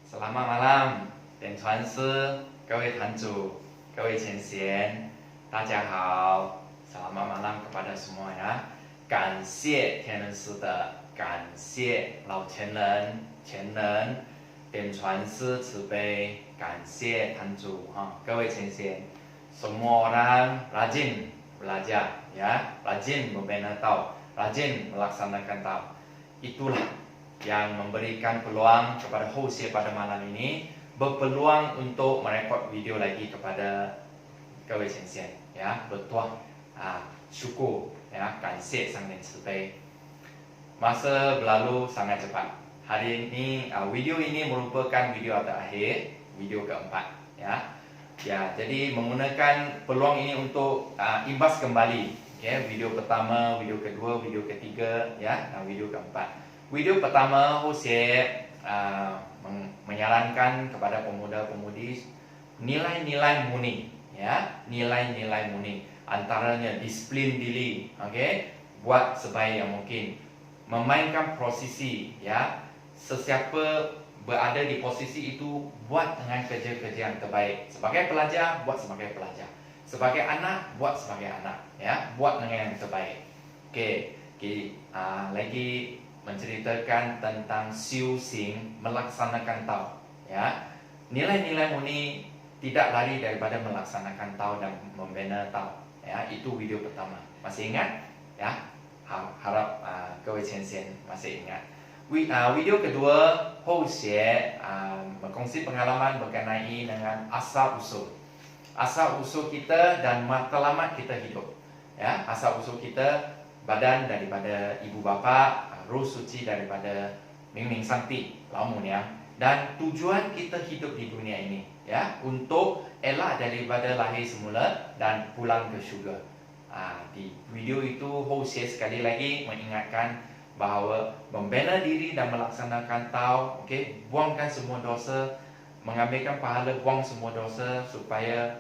Selamat malam, dan 传师，各位坛主，各位前贤，大家好。Selamat malam kepada semua ya. 感谢天人师的，感谢老前人、前人，点传师慈悲，感谢坛主各位前贤。Semua orang rajin belajar ya, rajin membina tau, rajin melaksanakan tau. Itulah yang memberikan peluang kepada Hosea pada malam ini berpeluang untuk merekod video lagi kepada 各位前贤 ya, bertuah syukur ya, 感谢上天慈悲. Masa berlalu sangat cepat. Hari ini video ini merupakan video terakhir, video keempat ya. Ya, jadi menggunakan peluang ini untuk imbas kembali ya, video pertama, video kedua, video ketiga ya, dan video keempat. Video pertama Hosea menyarankan kepada pemuda-pemudi nilai-nilai murni ya, nilai-nilai murni, antaranya disiplin diri, buat sebaik yang mungkin, memainkan posisi ya, sesiapa berada di posisi itu buat dengan kerja-kerja yang terbaik. Sebagai pelajar, buat sebagai pelajar. Sebagai anak, buat sebagai anak ya, buat dengan yang terbaik. Lagi menceritakan tentang siu sing, melaksanakan tau ya. Nilai-nilai murni tidak lari daripada melaksanakan tau dan membina tau ya. Itu video pertama. Masih ingat ya? Harap 各位前贤 masih ingat. Video kedua Hosea berkongsi pengalaman berkenai dengan asal usul kita dan matlamat kita hidup ya. Asal usul kita, badan daripada ibu bapa, roh suci daripada Ming Sakti, Lao Munyang, dan tujuan kita hidup di dunia ini ya, untuk elak daripada lahir semula dan pulang ke syurga. Di video itu Hosea sekali lagi mengingatkan bahawa membina diri dan melaksanakan tau, buangkan semua dosa, mengambilkan pahala, buang semua dosa supaya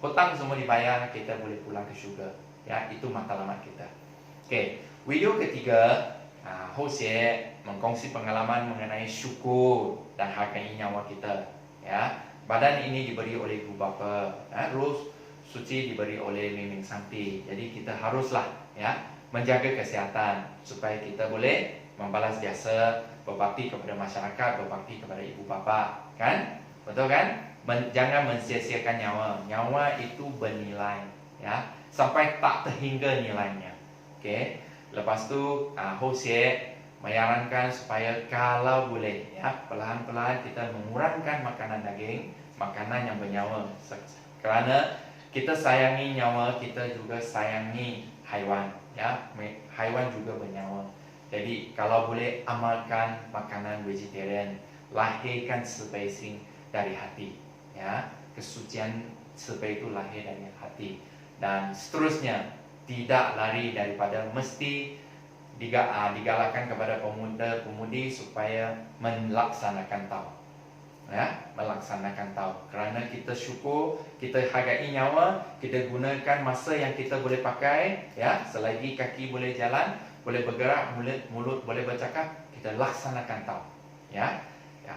hutang semua dibayar, kita boleh pulang ke syurga ya. Itu matlamat kita. Video ketiga Hosea mengkongsi pengalaman mengenai syukur dan hargai nyawa kita ya. Badan ini diberi oleh ibu bapa ya, roh suci diberi oleh Ming Sakti. Jadi kita haruslah ya menjaga kesihatan supaya kita boleh membalas jasa, berbakti kepada masyarakat, berbakti kepada ibu bapa, kan? Betul kan? Jangan mensia-siakan nyawa. Nyawa itu bernilai ya, sampai tak terhingga nilainya. Lepas tu Hosea menyarankan supaya kalau boleh ya, perlahan-perlahan kita mengurangkan makanan daging, makanan yang bernyawa. Kerana kita sayangi nyawa, kita juga sayangi haiwan ya, haiwan juga bernyawa. Jadi kalau boleh amalkan makanan vegetarian, lahirkan spacing dari hati ya. Kesucian seperti itu lahir dari hati. Dan seterusnya, tidak lari daripada mesti digalakkan kepada pemuda-pemudi supaya melaksanakan tau ya, melaksanakan tau. Kerana kita syukur, kita hargai nyawa, kita gunakan masa yang kita boleh pakai ya, selagi kaki boleh jalan, boleh bergerak, mulut boleh bercakap, kita laksanakan tau ya.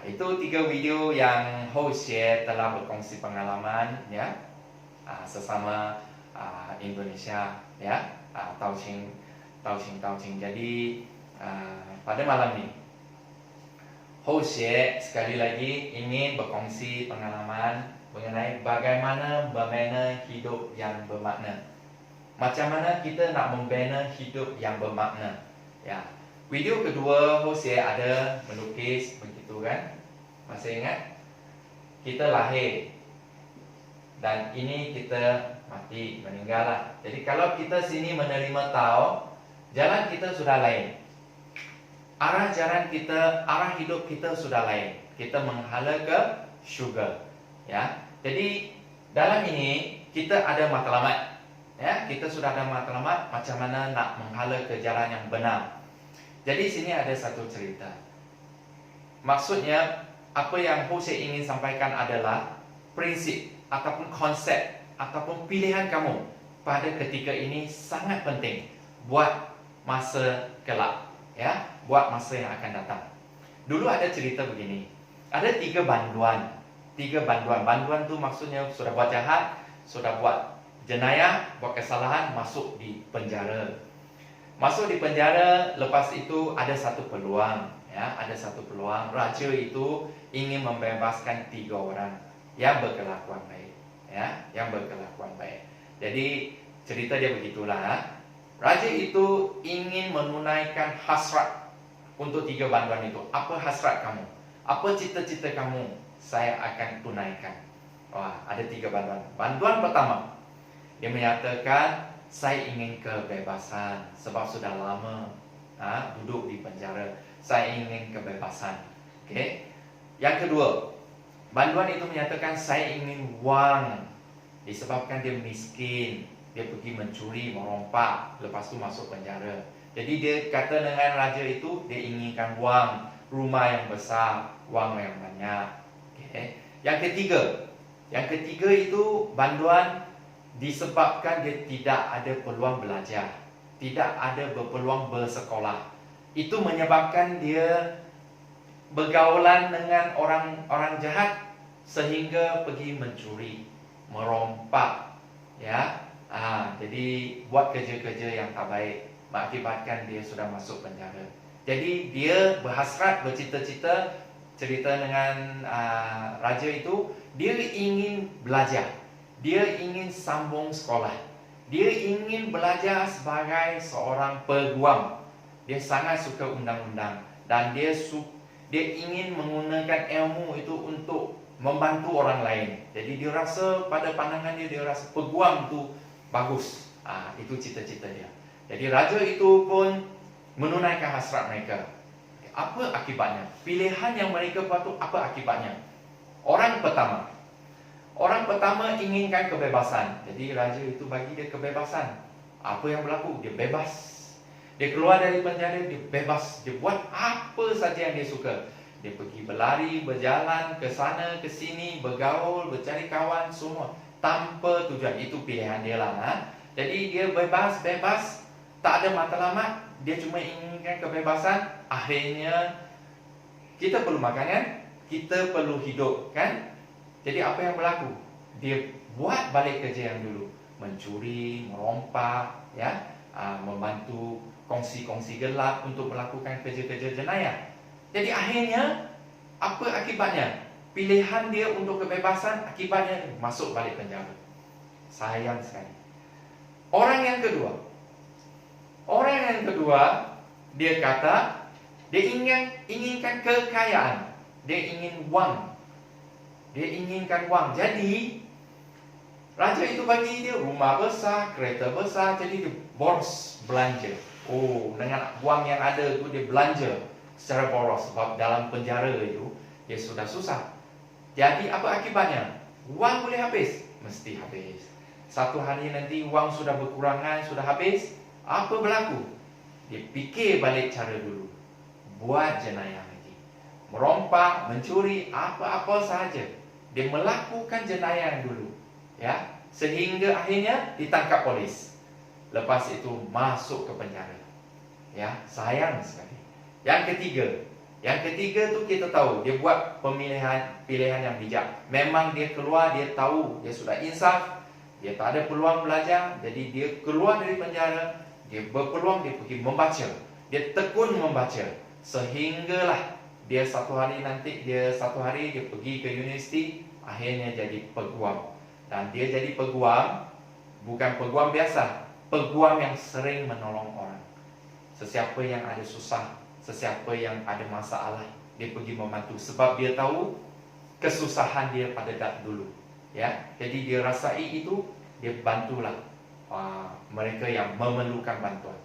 Itu 3 video yang Hosea telah berkongsi pengalaman ya, sesama Indonesia ya, Tau Ching. Jadi pada malam ini Hosea sekali lagi ingin berkongsi pengalaman mengenai bagaimana membina hidup yang bermakna. Macam mana kita nak membina hidup yang bermakna ya. Video kedua Hosea ada melukis begitu kan? Masih ingat? Kita lahir dan ini kita mati, meninggal lah. Jadi kalau kita sini menerima tau, jalan kita sudah lain, arah jalan kita, arah hidup kita sudah lain. Kita menghala ke syurga ya. Jadi dalam ini kita ada matlamat ya, kita sudah ada matlamat macam mana nak menghala ke jalan yang benar. Jadi sini ada satu cerita. Maksudnya apa yang Hosea ingin sampaikan adalah prinsip ataupun konsep ataupun pilihan kamu pada ketika ini sangat penting buat masa kelak ya, buat masa yang akan datang. Dulu ada cerita begini. Ada 3 banduan. 3 banduan. Banduan tu maksudnya sudah buat jahat, sudah buat jenayah, buat kesalahan, masuk di penjara. Masuk di penjara, lepas itu ada satu peluang, ya, ada satu peluang. Raja itu ingin membebaskan 3 orang yang berkelakuan baik, ya, yang berkelakuan baik. Jadi cerita dia begitulah. Raja itu ingin menunaikan hasrat untuk 3 banduan itu. Apa hasrat kamu? Apa cita-cita kamu? Saya akan tunaikan. Wah, ada 3 banduan. Banduan pertama, dia menyatakan saya ingin kebebasan sebab sudah lama duduk di penjara. Saya ingin kebebasan. Okay? Yang kedua, banduan itu menyatakan saya ingin wang disebabkan dia miskin. Dia pergi mencuri, merompak, lepas tu masuk penjara. Jadi dia kata dengan raja itu dia inginkan wang, rumah yang besar, wang yang banyak. Okay? Yang ketiga itu banduan disebabkan dia tidak ada peluang belajar, tidak ada peluang bersekolah. Itu menyebabkan dia bergaulan dengan orang jahat sehingga pergi mencuri, merompak, ya. Jadi buat kerja-kerja yang tak baik, mengakibatkan dia sudah masuk penjara. Jadi dia berhasrat, bercita-cita, cerita dengan raja itu, dia ingin belajar, dia ingin sambung sekolah, dia ingin belajar sebagai seorang peguam. Dia sangat suka undang-undang dan dia ingin menggunakan ilmu itu untuk membantu orang lain. Jadi dia rasa pada pandangan dia rasa peguam tu bagus. Itu cita-cita dia. Jadi raja itu pun menunaikan hasrat mereka. Apa akibatnya? Pilihan yang mereka buat tu apa akibatnya? Orang pertama inginkan kebebasan. Jadi raja itu bagi dia kebebasan. Apa yang berlaku? Dia bebas. Dia keluar dari penjara, dia bebas. Dia buat apa saja yang dia suka. Dia pergi berlari, berjalan ke sana, ke sini, bergaul, bercari kawan, semua tanpa tujuan. Itu pilihan dia lah. Jadi dia bebas, tak ada matlamat. Dia cuma inginkan kebebasan. Akhirnya kita perlu makan kan? Kita perlu hidup kan? Jadi apa yang berlaku? Dia buat balik kerja yang dulu, mencuri, merompak, ya, membantu kongsi-kongsi gelap untuk melakukan kerja-kerja jenayah. Jadi akhirnya apa akibatnya? Pilihan dia untuk kebebasan, akibatnya masuk balik penjara. Sayang sekali. Orang yang kedua, dia kata dia inginkan kekayaan, dia ingin wang, dia inginkan wang. Jadi raja itu bagi dia rumah besar, kereta besar, jadi dia boros belanja. Dengan wang yang ada itu dia belanja secara boros sebab dalam penjara itu dia sudah susah. Jadi apa akibatnya? Wang boleh habis, mesti habis. Satu hari nanti wang sudah berkurangan, sudah habis. Apa berlaku? Dia fikir balik cara dulu, buat jenayah lagi, merompak, mencuri, apa-apa sahaja. Dia melakukan jenayah yang dulu, ya, sehingga akhirnya ditangkap polis. Lepas itu masuk ke penjara. Ya, sayang sekali. Yang ketiga tu kita tahu dia buat pilihan yang bijak. Memang dia keluar, dia tahu dia sudah insaf, dia tak ada peluang belajar, jadi dia keluar dari penjara, dia berpeluang, dia pergi membaca, dia tekun membaca, sehinggalah dia satu hari dia pergi ke universiti, akhirnya jadi peguam. Dan dia jadi peguam, bukan peguam biasa, peguam yang sering menolong orang. Sesiapa yang ada susah, sesiapa yang ada masalah, dia pergi membantu sebab dia tahu kesusahan dia pada dulu, ya. Jadi dia rasai itu, dia bantulah mereka yang memerlukan bantuan.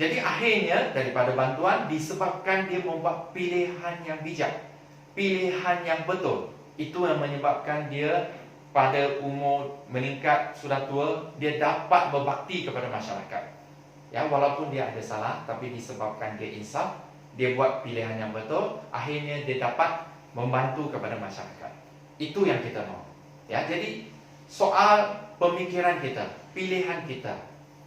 Jadi akhirnya daripada bantuan disebabkan dia membuat pilihan yang bijak, pilihan yang betul. Itu yang menyebabkan dia pada umur meningkat, sudah tua, dia dapat berbakti kepada masyarakat. Ya, walaupun dia ada salah, tapi disebabkan dia insaf, dia buat pilihan yang betul, akhirnya dia dapat membantu kepada masyarakat. Itu yang kita mau. Ya, jadi soal pemikiran kita, pilihan kita,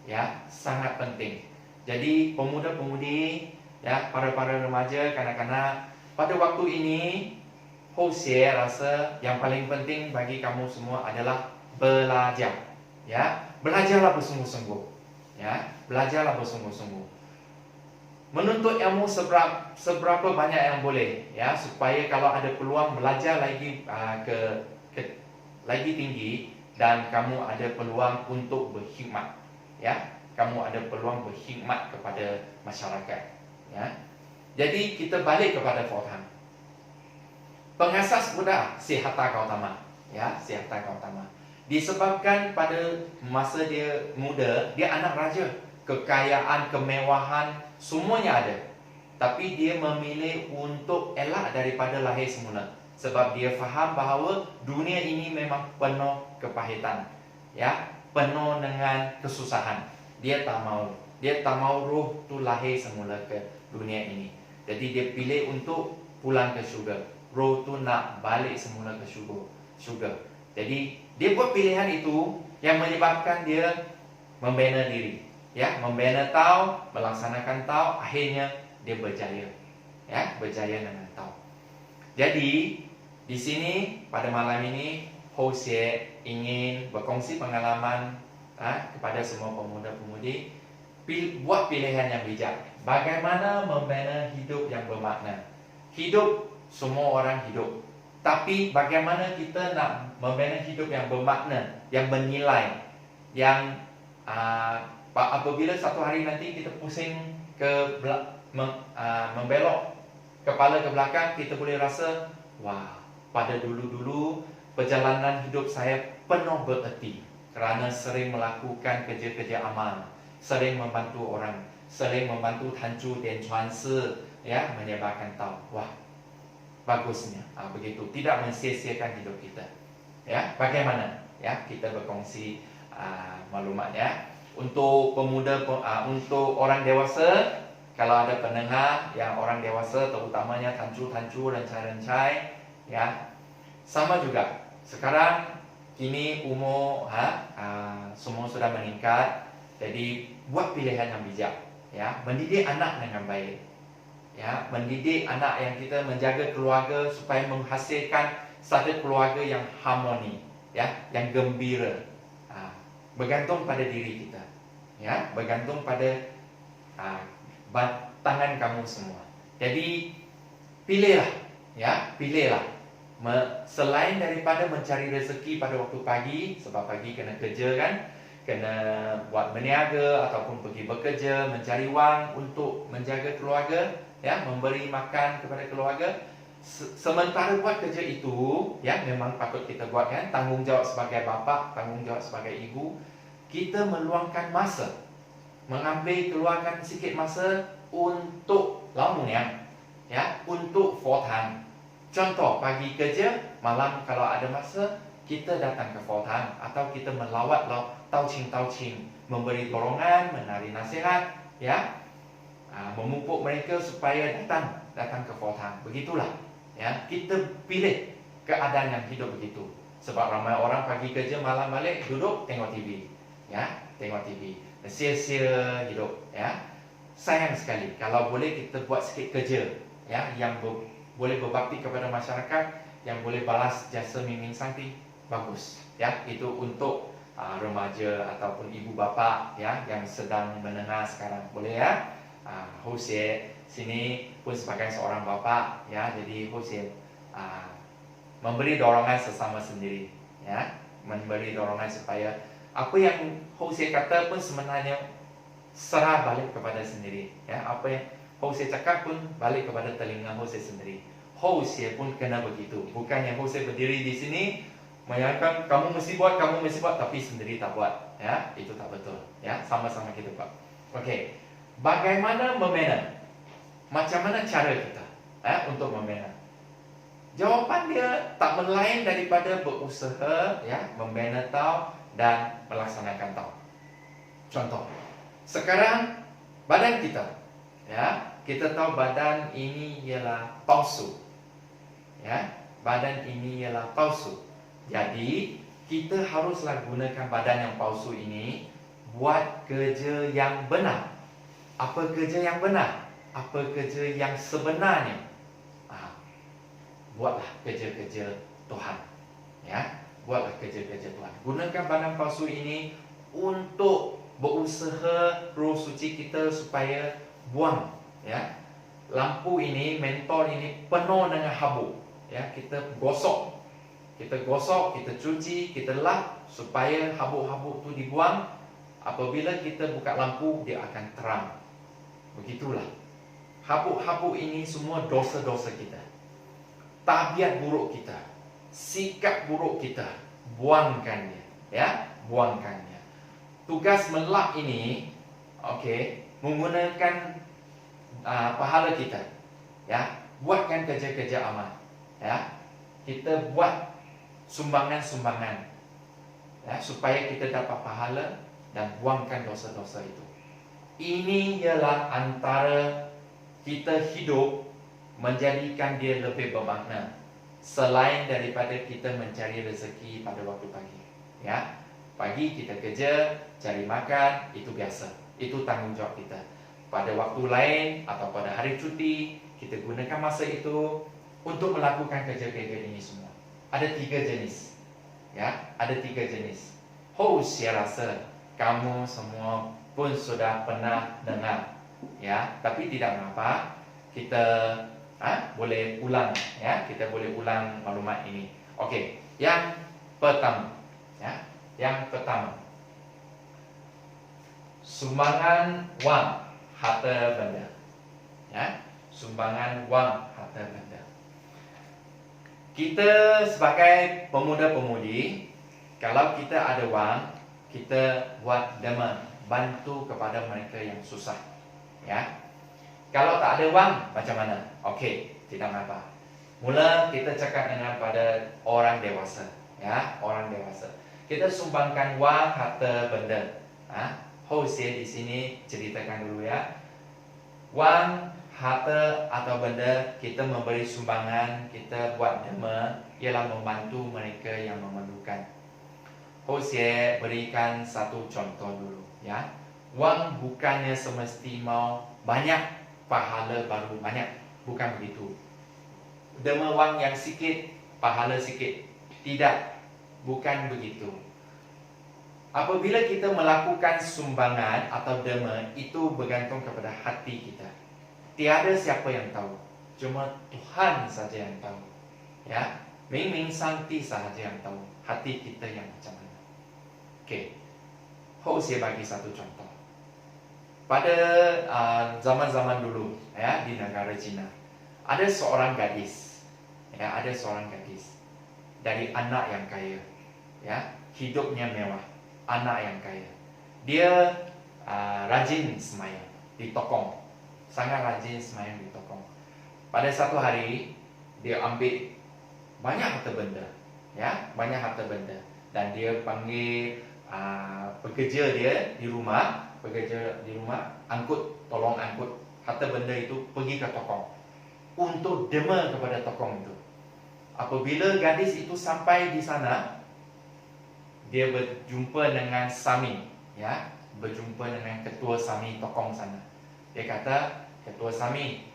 ya, sangat penting. Jadi pemuda-pemudi, ya, para remaja, kanak-kanak, pada waktu ini Housie rasa yang paling penting bagi kamu semua adalah belajar. Ya, belajarlah bersungguh-sungguh. Ya, belajarlah bersungguh-sungguh. Menuntut ilmu seberapa banyak yang boleh, ya, supaya kalau ada peluang belajar lagi lagi tinggi dan kamu ada peluang untuk berkhidmat, ya, kamu ada peluang berkhidmat kepada masyarakat, ya. Jadi kita balik kepada Fordham. Pengasas Buddha Siddhartha Gautama, ya, Siddhartha Gautama. Disebabkan pada masa dia muda, dia anak raja, kekayaan, kemewahan, semuanya ada. Tapi dia memilih untuk elak daripada lahir semula. Sebab dia faham bahawa dunia ini memang penuh kepahitan, ya, penuh dengan kesusahan. Dia tak mau roh tu lahir semula ke dunia ini. Jadi dia pilih untuk pulang ke syurga. Roh tu nak balik semula ke syurga. Jadi dia buat pilihan itu yang menyebabkan dia membina diri, ya, membina Tao, melaksanakan Tao, akhirnya dia berjaya, ya, berjaya dengan Tao. Jadi di sini pada malam ini Housie ingin berkongsi pengalaman kepada semua pemuda-pemudi, buat pilihan yang bijak. Bagaimana membina hidup yang bermakna. Hidup, semua orang hidup. Tapi bagaimana kita nak membina hidup yang bermakna, yang bernilai, yang apabila satu hari nanti kita pusing membelok kepala ke belakang, kita boleh rasa, wah, pada dulu-dulu perjalanan hidup saya penuh bererti kerana sering melakukan kerja-kerja amal, sering membantu orang, sering membantu Tanju dan Chuan Si, ya, menyebarkan Tao. Wah, bagusnya, begitu, tidak mensia-siakan hidup kita, ya. Bagaimana, ya, kita berkongsi maklumat, ya. Untuk pemuda, untuk orang dewasa, kalau ada pendengar yang orang dewasa, terutamanya Tanju-Tanju, Rencai-Rencai, ya, sama juga. Sekarang kini umur semua sudah meningkat. Jadi buat pilihan yang bijak, ya, mendidik anak dengan baik, ya, mendidik anak yang kita menjaga keluarga supaya menghasilkan satu keluarga yang harmoni, ya, yang gembira. Bergantung pada diri kita, ya, bergantung pada tangan kamu semua. Jadi pilihlah, ya, pilihlah. Selain daripada mencari rezeki pada waktu pagi, sebab pagi kena kerja kan, kena buat berniaga ataupun pergi bekerja, mencari wang untuk menjaga keluarga, ya, memberi makan kepada keluarga. Sementara buat kerja itu, ya, memang patut kita buat, kan, tanggungjawab sebagai bapa, tanggungjawab sebagai ibu. Kita meluangkan masa, keluarkan sikit masa untuk Lamuniang, ya, untuk Fordham. Contoh, pagi kerja, malam kalau ada masa, kita datang ke Fordham atau kita melawat Tao Ching, memberi dorongan, menari nasihat, ya, memupuk mereka supaya datang ke Fordham. Begitulah, ya, kita pilih keadaan yang hidup begitu. Sebab ramai orang pagi kerja, malam balik, duduk tengok TV, ya, tengok TV, sia-sia hidup, ya. Sayang sekali. Kalau boleh kita buat sikit kerja, ya, yang boleh berbakti kepada masyarakat, yang boleh balas jasa Miming Sakti, bagus, ya. Itu untuk remaja ataupun ibu bapa, ya, yang sedang mendengar sekarang, boleh, ya. Housie sini pun sebagai seorang bapa, ya, jadi Housie memberi dorongan sesama sendiri, ya, memberi dorongan supaya apa yang Housie kata pun sebenarnya serah balik kepada sendiri, ya. Apa yang Housie cakap pun balik kepada telinga Housie sendiri. Housie pun kena begitu. Bukannya Housie berdiri di sini menyatakan kamu mesti buat, tapi sendiri tak buat, ya. Itu tak betul, ya. Sama-sama kita buat. Okey. Bagaimana membina? Macam mana cara kita, untuk membina? Jawapan dia tak lain daripada berusaha, ya, membina Tao dan melaksanakan Tao. Contoh, sekarang badan kita, ya, kita tahu badan ini ialah palsu, ya, badan ini ialah palsu. Jadi kita haruslah gunakan badan yang palsu ini buat kerja yang benar. Apa kerja yang benar? Apa kerja yang sebenarnya? buatlah kerja-kerja Tuhan. Ya, buatlah kerja-kerja Tuhan. Gunakan barang palsu ini untuk berusaha Roh Suci kita supaya buang, ya. Lampu ini, mentor ini penuh dengan habuk. Ya, kita gosok, kita cuci, kita lap supaya habuk-habuk itu dibuang. Apabila kita buka lampu, dia akan terang. Begitulah. Habuk-habuk ini semua dosa-dosa kita, tabiat buruk kita, sikap buruk kita. Buangkannya, ya, buangkannya. Tugas melap ini, menggunakan pahala kita, ya, buatkan kerja-kerja amal, ya, kita buat sumbangan-sumbangan, ya, supaya kita dapat pahala dan buangkan dosa-dosa itu. Ini ialah antara kita hidup menjadikan dia lebih bermakna, selain daripada kita mencari rezeki pada waktu pagi, ya. Pagi kita kerja, cari makan, itu biasa, itu tanggung jawab kita. Pada waktu lain atau pada hari cuti, kita gunakan masa itu untuk melakukan kerja-kerja ini semua. Ada 3 jenis, ya, ada 3 jenis. Saya rasa kamu semua pun sudah pernah dengar, ya, tapi tidak mengapa, kita boleh ulang, ya, kita boleh ulang maklumat ini. Okey, yang pertama, ya, yang pertama, sumbangan wang, harta benda, ya, sumbangan wang, harta benda. Kita sebagai pemuda-pemudi, kalau kita ada wang, kita buat derma, bantu kepada mereka yang susah, ya. Kalau tak ada wang, macam mana? Okey, tidak apa. Mula kita cakap dengan pada orang dewasa, ya, orang dewasa. Kita sumbangkan wang, harta benda. Saya di sini ceritakan dulu, ya. Wang, harta atau benda kita memberi sumbangan, kita buat derma, ialah membantu mereka yang memerlukan. Saya berikan satu contoh dulu, ya. Wang bukannya semesti mau banyak, pahala baru banyak, bukan begitu. Derma wang yang sikit, pahala sikit. Tidak, bukan begitu. Apabila kita melakukan sumbangan atau derma, itu bergantung kepada hati kita. Tiada siapa yang tahu, cuma Tuhan saja yang tahu, ya. Memang Santi sahaja yang tahu hati kita yang macam mana. Okey, saya bagi satu contoh. Pada zaman-zaman dulu, ya, di negara China, ada seorang gadis, ya, ada seorang gadis dari anak yang kaya, ya, hidupnya mewah, anak yang kaya. Dia rajin sembahyang di tokong, sangat rajin sembahyang di tokong. Pada satu hari dia ambil banyak harta benda, ya, banyak harta benda, dan dia panggil pekerja dia di rumah, tolong angkut harta benda itu pergi ke tokong untuk derma kepada tokong itu. Apabila gadis itu sampai di sana, dia berjumpa dengan Sami, ya, berjumpa dengan ketua Sami tokong sana. Dia kata, "Ketua Sami,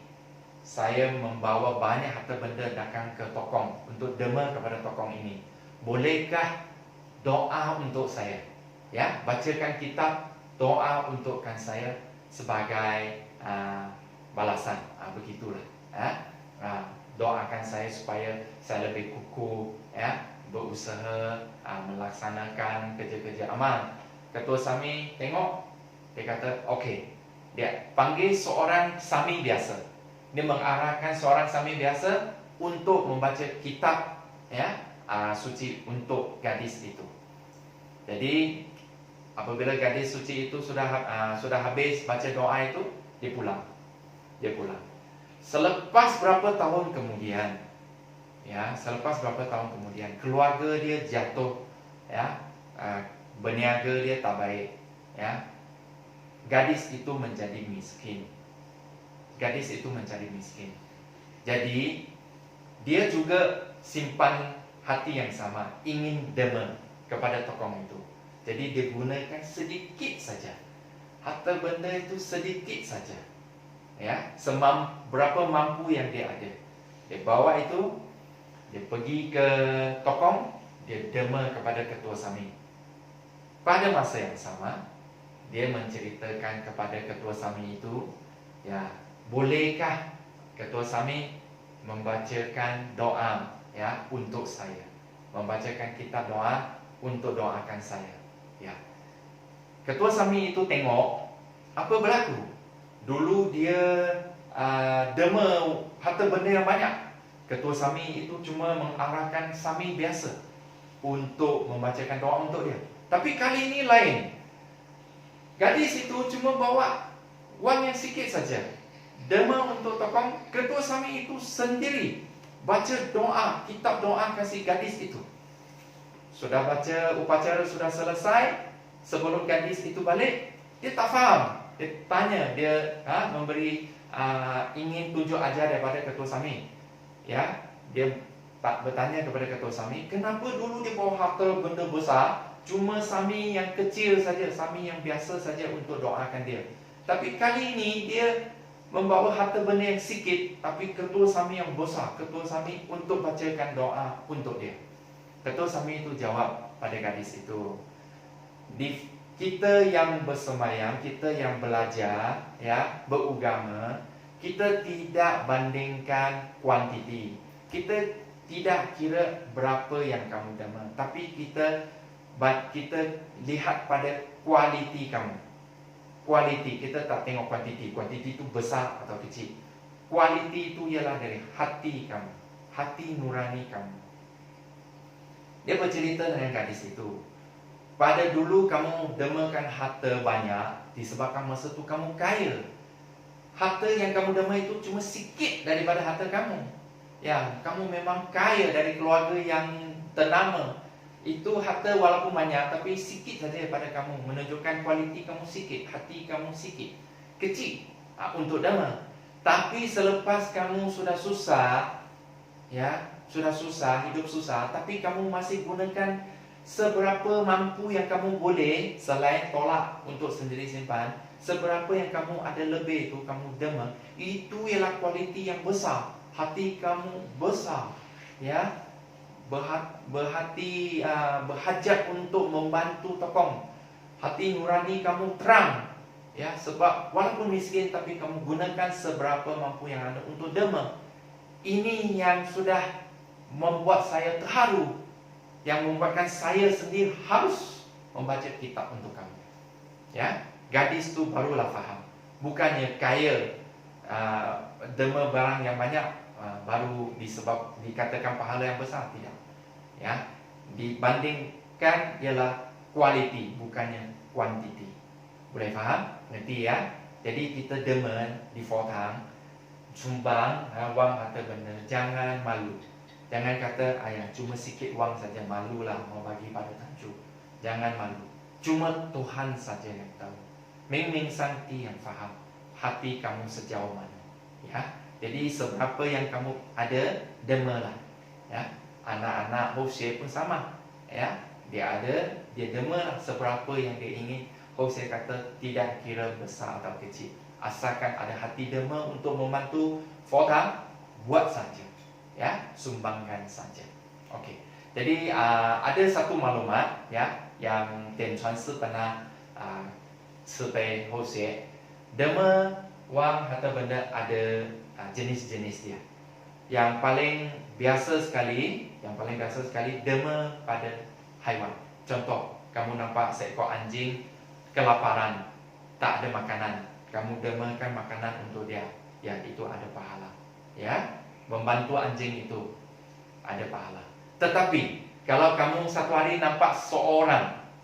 saya membawa banyak harta benda datang ke tokong untuk derma kepada tokong ini. Bolehkah doa untuk saya? Ya, bacakan kitab doa untukkan saya sebagai balasan." Begitulah, ya. Doakan saya supaya saya lebih kukuh, ya, berusaha melaksanakan kerja-kerja amal. Ketua Sami tengok, dia kata, "Okey." Dia panggil seorang Sami biasa. Dia mengarahkan seorang Sami biasa untuk membaca kitab, ya, suci untuk gadis itu. Jadi apabila gadis suci itu sudah habis baca doa itu, dia pulang. Selepas berapa tahun kemudian, ya, keluarga dia jatuh, ya, berniaga dia tak baik, ya. Gadis itu menjadi miskin. Jadi dia juga simpan hati yang sama, ingin derma kepada tokong itu. Jadi dia gunakan sedikit saja, harta benda itu sedikit saja, ya, berapa mampu yang dia ada. Dia bawa itu, pergi ke tokong, dia derma kepada ketua SAMI. Pada masa yang sama, dia menceritakan kepada ketua SAMI itu, ya, bolehkah ketua SAMI membacakan doa, ya, untuk saya, membacakan kitab doa untuk doakan saya, ya. Ketua SAMI itu tengok apa berlaku. Dulu dia derma harta benda yang banyak. Ketua SAMI itu cuma mengarahkan SAMI biasa untuk membacakan doa untuk dia. Tapi kali ini lain. Gadis itu cuma bawa wang yang sikit saja. Derma untuk tokong, ketua SAMI itu sendiri baca doa, kitab doa kasih gadis itu. Sudah baca, upacara sudah selesai. Sebelum gadis itu balik, dia tak faham. Dia tanya, dia memberi ingin tunjuk ajar daripada ketua SAMI. Ya, dia tak bertanya kepada ketua SAMI, kenapa dulu dia bawa harta benda besar, cuma SAMI yang kecil saja, SAMI yang biasa saja untuk doakan dia. Tapi kali ini dia membawa harta benda yang sikit, tapi ketua SAMI yang besar, ketua SAMI untuk bacakan doa untuk dia. Ketua SAMI itu jawab pada gadis itu, kita yang bersemayam, kita yang belajar, ya, beragama, kita tidak bandingkan kuantiti. Kita tidak kira berapa yang kamu derma, tapi kita lihat pada kualiti kamu. Kualiti, kita tak tengok kuantiti. Kuantiti itu besar atau kecil. Kualiti itu ialah dari hati kamu, hati nurani kamu. Dia bercerita dengan gadis itu, pada dulu kamu dermakan harta banyak disebabkan masa itu kamu kaya. Harta yang kamu derma itu cuma sikit daripada harta kamu. Ya, kamu memang kaya dari keluarga yang ternama. Itu harta walaupun banyak, tapi sikit saja daripada kamu, menunjukkan kualiti kamu sikit, hati kamu sikit, kecil untuk derma. Tapi selepas kamu sudah susah, ya, sudah susah, hidup susah, tapi kamu masih gunakan seberapa mampu yang kamu boleh, selain tolak untuk sendiri simpan, seberapa yang kamu ada lebih itu kamu derma, itu ialah kualiti yang besar. Hati kamu besar, ya, berhati, berhajat untuk membantu tokong. Hati nurani kamu terang, ya, sebab walaupun miskin tapi kamu gunakan seberapa mampu yang ada untuk derma. Ini yang sudah membuat saya terharu, yang membuatkan saya sendiri harus membaca kitab untuk kamu. Ya, gadis tu barulah faham. Bukannya kaya, derma barang yang banyak, baru dikatakan pahala yang besar, tidak. Ya, dibandingkan ialah kualiti, bukannya kuantiti. Boleh faham? Ngerti ya? Jadi kita derma di Fortang, sumbang wang harta benda, jangan malu. Jangan kata, ayah cuma sikit wang saja, malulah mau bagi pada tancu. Jangan malu. Cuma Tuhan saja yang tahu. Ming Santi yang faham hati kamu sejauh mana. Ya, jadi seberapa yang kamu ada, dermalah. Ya, anak-anak Hosea pun sama. Ya, dia ada, dia dermalah seberapa yang dia ingin. Hosea kata tidak kira besar atau kecil, asalkan ada hati derma untuk membantu Fortang, buat saja. Ya, sumbangkan saja. Okey. Jadi ada satu maklumat, ya, yang Tian Chuan Si pernah survey Hosea. Derma wang harta benda ada jenis-jenis dia. Yang paling biasa sekali, derma pada haiwan. Contoh, kamu nampak seekor anjing kelaparan, tak ada makanan, kamu dermakan makanan untuk dia, ya, itu ada pahala. Ya, membantu anjing itu ada pahala. Tetapi kalau kamu satu hari nampak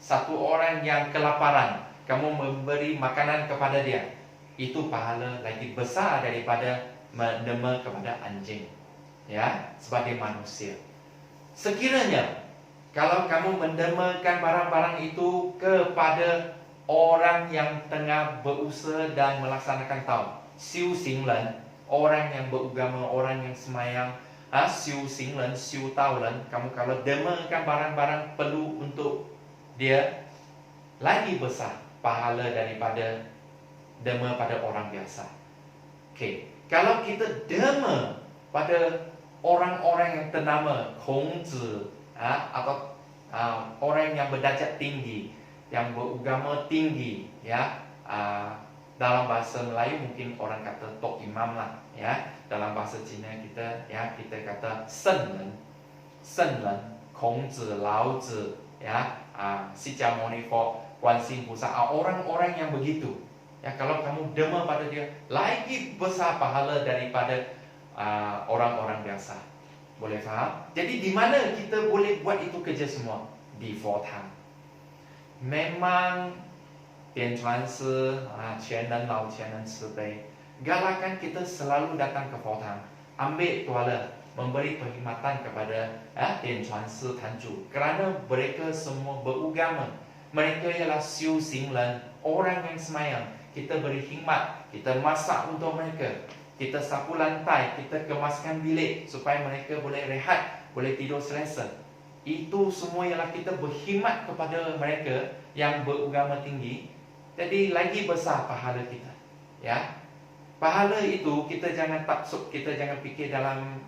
satu orang yang kelaparan, kamu memberi makanan kepada dia, itu pahala lagi besar daripada menderma kepada anjing. Ya, sebagai manusia. Sekiranya kalau kamu mendermakan barang-barang itu kepada orang yang tengah berusaha dan melaksanakan tau, siu xing ren, orang yang beragama, orang yang semayang, siu xing ren, siu tau ren, kamu kalau dermakan barang-barang perlu untuk dia, lagi besar pahala daripada derma pada orang biasa. Okey, kalau kita derma pada orang-orang yang ternama, Kongzi, atau orang yang berdarjat tinggi, yang beragama tinggi, ya. Dalam bahasa Melayu mungkin orang kata Tok Imam lah, ya. Dalam bahasa Cina kita, ya, kita kata Senren, Kongzi, Laozi, ya, Sikamoni for Guanxin Pusa, orang-orang yang begitu. Ya, kalau kamu dema pada dia, lagi besar pahala daripada orang-orang biasa. Boleh faham? Jadi di mana kita boleh buat itu kerja semua? Di Fortang. Memang Dian Chuan Si, Qian Ren Lao, Qian Ren Ci Bei, galakan kita selalu datang ke Fortang, ambil tuala, memberi perkhidmatan kepada Dian Chuan Si Tanju, kerana mereka semua beragama. Mereka ialah Xiu Xing Ren, orang yang semayang. Kita beri khidmat, kita masak untuk mereka, kita sapu lantai, kita kemaskan bilik supaya mereka boleh rehat, boleh tidur selesa. Itu semua ialah kita berkhidmat kepada mereka yang beragama tinggi. Jadi lagi besar pahala kita, ya. Pahala itu kita jangan taksub, kita jangan fikir dalam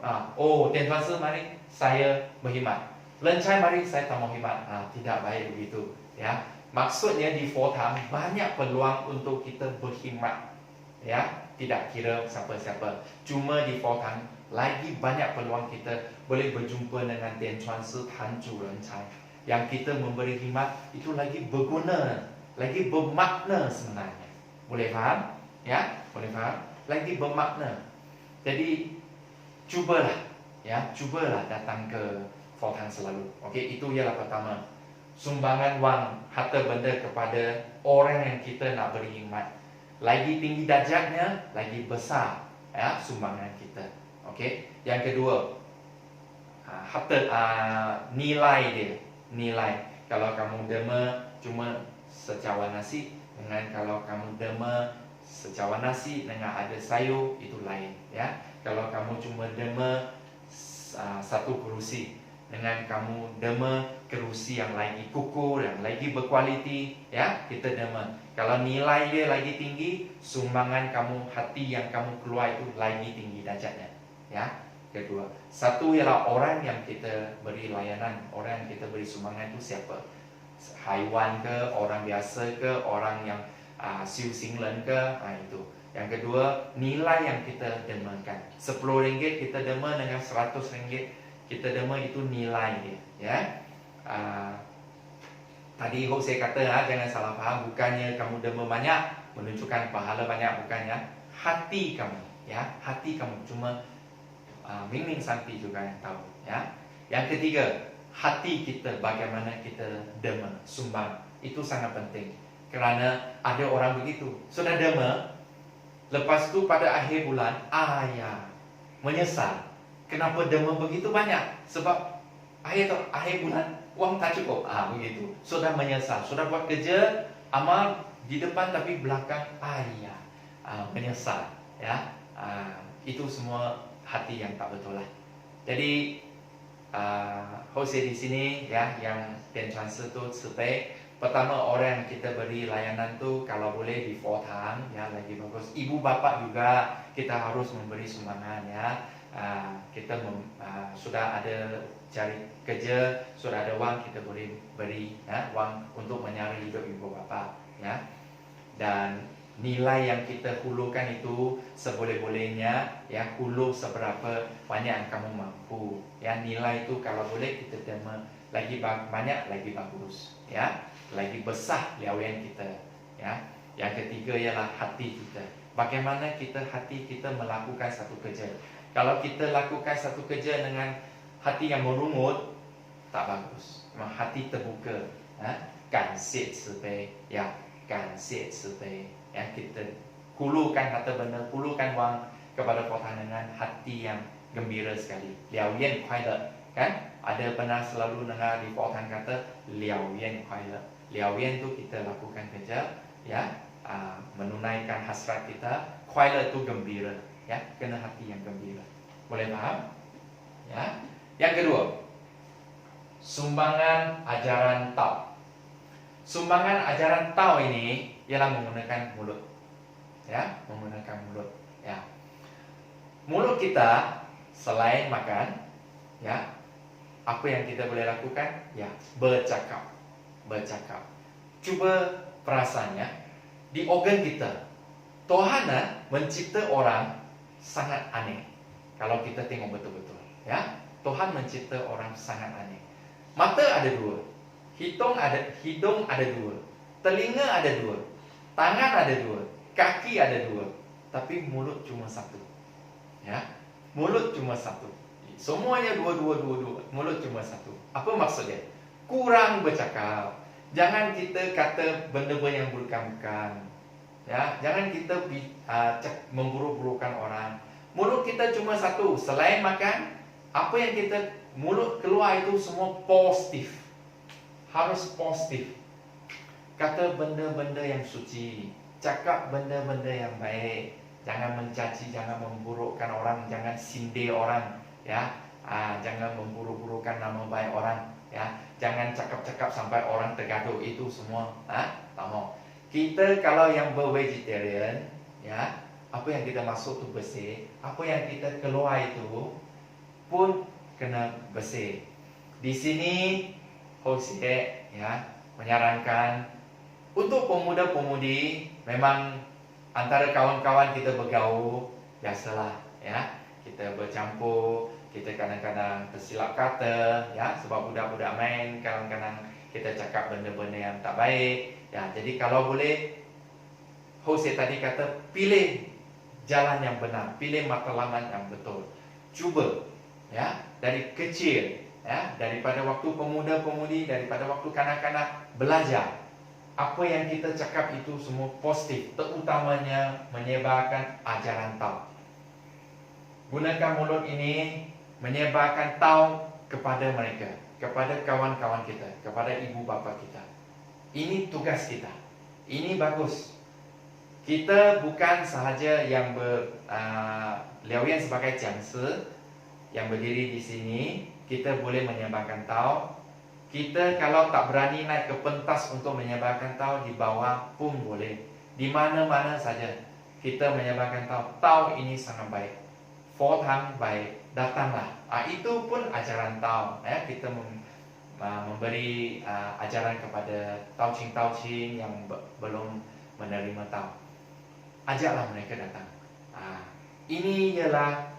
Dian Chuan Si mari saya berkhidmat, Ren Chai mari saya tak mau khidmat. Tidak baik begitu, ya. Maksudnya di Fortang banyak peluang untuk kita berkhidmat, ya. Tidak kira siapa-siapa. Cuma di Fortang lagi banyak peluang kita boleh berjumpa dengan Dian Chuan Si Tanju Ren Chai. Yang kita memberi khidmat itu lagi berguna, lagi bermakna sebenarnya. Boleh faham? Ya, boleh faham? Lagi bermakna. Jadi cubalah, ya, cubalah datang ke Fortang selalu. Okey, itu ialah pertama. Sumbangan wang, harta benda kepada orang yang kita nak beri khidmat. Lagi tinggi darjatnya, lagi besar, ya, sumbangan kita. Okey. Yang kedua, harta, nilai dia, nilai. Kalau kamu derma cuma secawan nasi, dengan kalau kamu derma secawan nasi dengan ada sayur, itu lain, ya. Kalau kamu cuma derma satu kerusi, dengan kamu derma kerusi yang lagi kukuh, yang lagi berkualiti, ya, kita derma. Kalau nilai dia lagi tinggi, sumbangan kamu, hati yang kamu keluar itu lagi tinggi darjatnya, ya. Kedua, satu ialah orang yang kita beri layanan, orang yang kita beri sumbangan itu siapa? Haiwan ke, orang biasa ke, orang yang Xiu Xing Ren ke, itu. Yang kedua, nilai yang kita dermakan. RM10 kita derma dengan RM100 kita derma, itu nilai dia, ya. Tadi Hok saya kata, jangan salah faham, bukannya kamu derma banyak menunjukkan pahala banyak, bukannya. Hati kamu, ya, hati kamu. Cuma Ming Ming Santi juga yang tahu, ya. Yang ketiga, hati kita, bagaimana kita derma, sumbang, itu sangat penting. Kerana ada orang begitu, sudah derma, lepas tu pada akhir bulan, menyesal. Kenapa derma begitu banyak? Sebab akhir bulan wang tak cukup. Begitu. Sudah menyesal, sudah buat kerja amal di depan tapi belakang menyesal, ya. Itu semua hati yang tak betul lah. Jadi Hosea di sini, ya, yang Dian Chuan Si tu Cipei. Pertama, orang yang kita beri layanan tu kalau boleh di Fortang, ya, lagi bagus. Ibu bapa juga kita harus memberi sumbangan, ya. Kita sudah ada cari kerja, sudah ada wang, kita boleh beri, ya, wang untuk menyara hidup ibu bapa, ya. Dan nilai yang kita hulukan itu seboleh-bolehnya, ya, hulu seberapa banyak yang kamu mampu, ya. Nilai itu kalau boleh kita derma lagi banyak, lagi bagus, ya, lagi besar liawian kita, ya. Yang ketiga ialah hati kita. Bagaimana hati kita melakukan satu kerja. Kalau kita lakukan satu kerja dengan hati yang merungut, tak bagus. Memang hati terbuka, Ganxie Cipei, ya, Ganxie Cipei, ya, kita hulukan harta benda, hulukan wang kepada Fortang dengan hati yang gembira sekali. Liao Yan Kuai Le, kan? Ada pernah selalu dengar di Fortang kata Liao Yan Kuai Le. Liao Yan tu kita lakukan kerja, ya, menunaikan hasrat kita. Kuai Le tu gembira, ya, kena hati yang gembira. Boleh faham? Ya. Yang kedua, sumbangan ajaran Tao. Sumbangan ajaran Tao ini ialah menggunakan mulut, ya, menggunakan mulut, ya. Mulut kita Selain makan, ya, apa yang kita boleh lakukan? Ya, bercakap. Bercakap. Cuba perasaannya, di organ kita, Tuhan mencipta orang sangat aneh. Kalau kita tengok betul-betul, ya, Tuhan mencipta orang sangat aneh. Mata ada dua, hidung ada dua, telinga ada dua, tangan ada dua, kaki ada dua, tapi mulut cuma satu. Ya, mulut cuma satu. Semuanya dua, mulut cuma satu. Apa maksudnya? Kurang bercakap. Jangan kita kata benda-benda yang bukan-bukan. Ya, jangan kita memburuk-burukkan orang. Mulut kita cuma satu. Selain makan, apa yang kita mulut keluar itu semua positif. Harus positif. Kata benda-benda yang suci, cakap benda-benda yang baik. Jangan mencaci, jangan memburukkan orang, jangan sindir orang, ya. Jangan memburuk-burukkan nama baik orang, ya. Jangan cakap-cakap sampai orang tergaduh, itu semua tak mau. Kita kalau yang ber-vegetarian, ya, apa yang kita masuk tu bersih, apa yang kita keluar itu pun kena bersih. Di sini Hosea, ya, menyarankan untuk pemuda-pemudi, memang antara kawan-kawan kita bergaul, biasalah, ya, kita bercampur, kita kadang-kadang tersilap kata, ya, sebab budak-budak main, kadang-kadang kita cakap benda-benda yang tak baik, ya. Jadi kalau boleh, Hosea tadi kata pilih jalan yang benar, pilih matlamat yang betul. Cuba, ya, dari kecil, ya, daripada waktu pemuda-pemudi, daripada waktu kanak-kanak, belajar. Apa yang kita cakap itu semua positif, terutamanya menyebarkan ajaran tauhid. Gunakan mulut ini menyebarkan tauhid kepada mereka, kepada kawan-kawan kita, kepada ibu bapa kita. Ini tugas kita. Ini bagus. Kita bukan sahaja yang Liawian sebagai jangsa yang berdiri di sini, kita boleh menyebarkan tauhid. Kita kalau tak berani naik ke pentas untuk menyebarkan tauhid, di bawah pun boleh. Di mana-mana saja kita menyebarkan tauhid. Tauhid ini sangat baik. Fort Hang baik, datanglah. Itu pun ajaran tauhid, ya. Kita memberi ajaran kepada taucing-taucing yang belum menerima tauhid. Ajaklah mereka datang. Ini ialah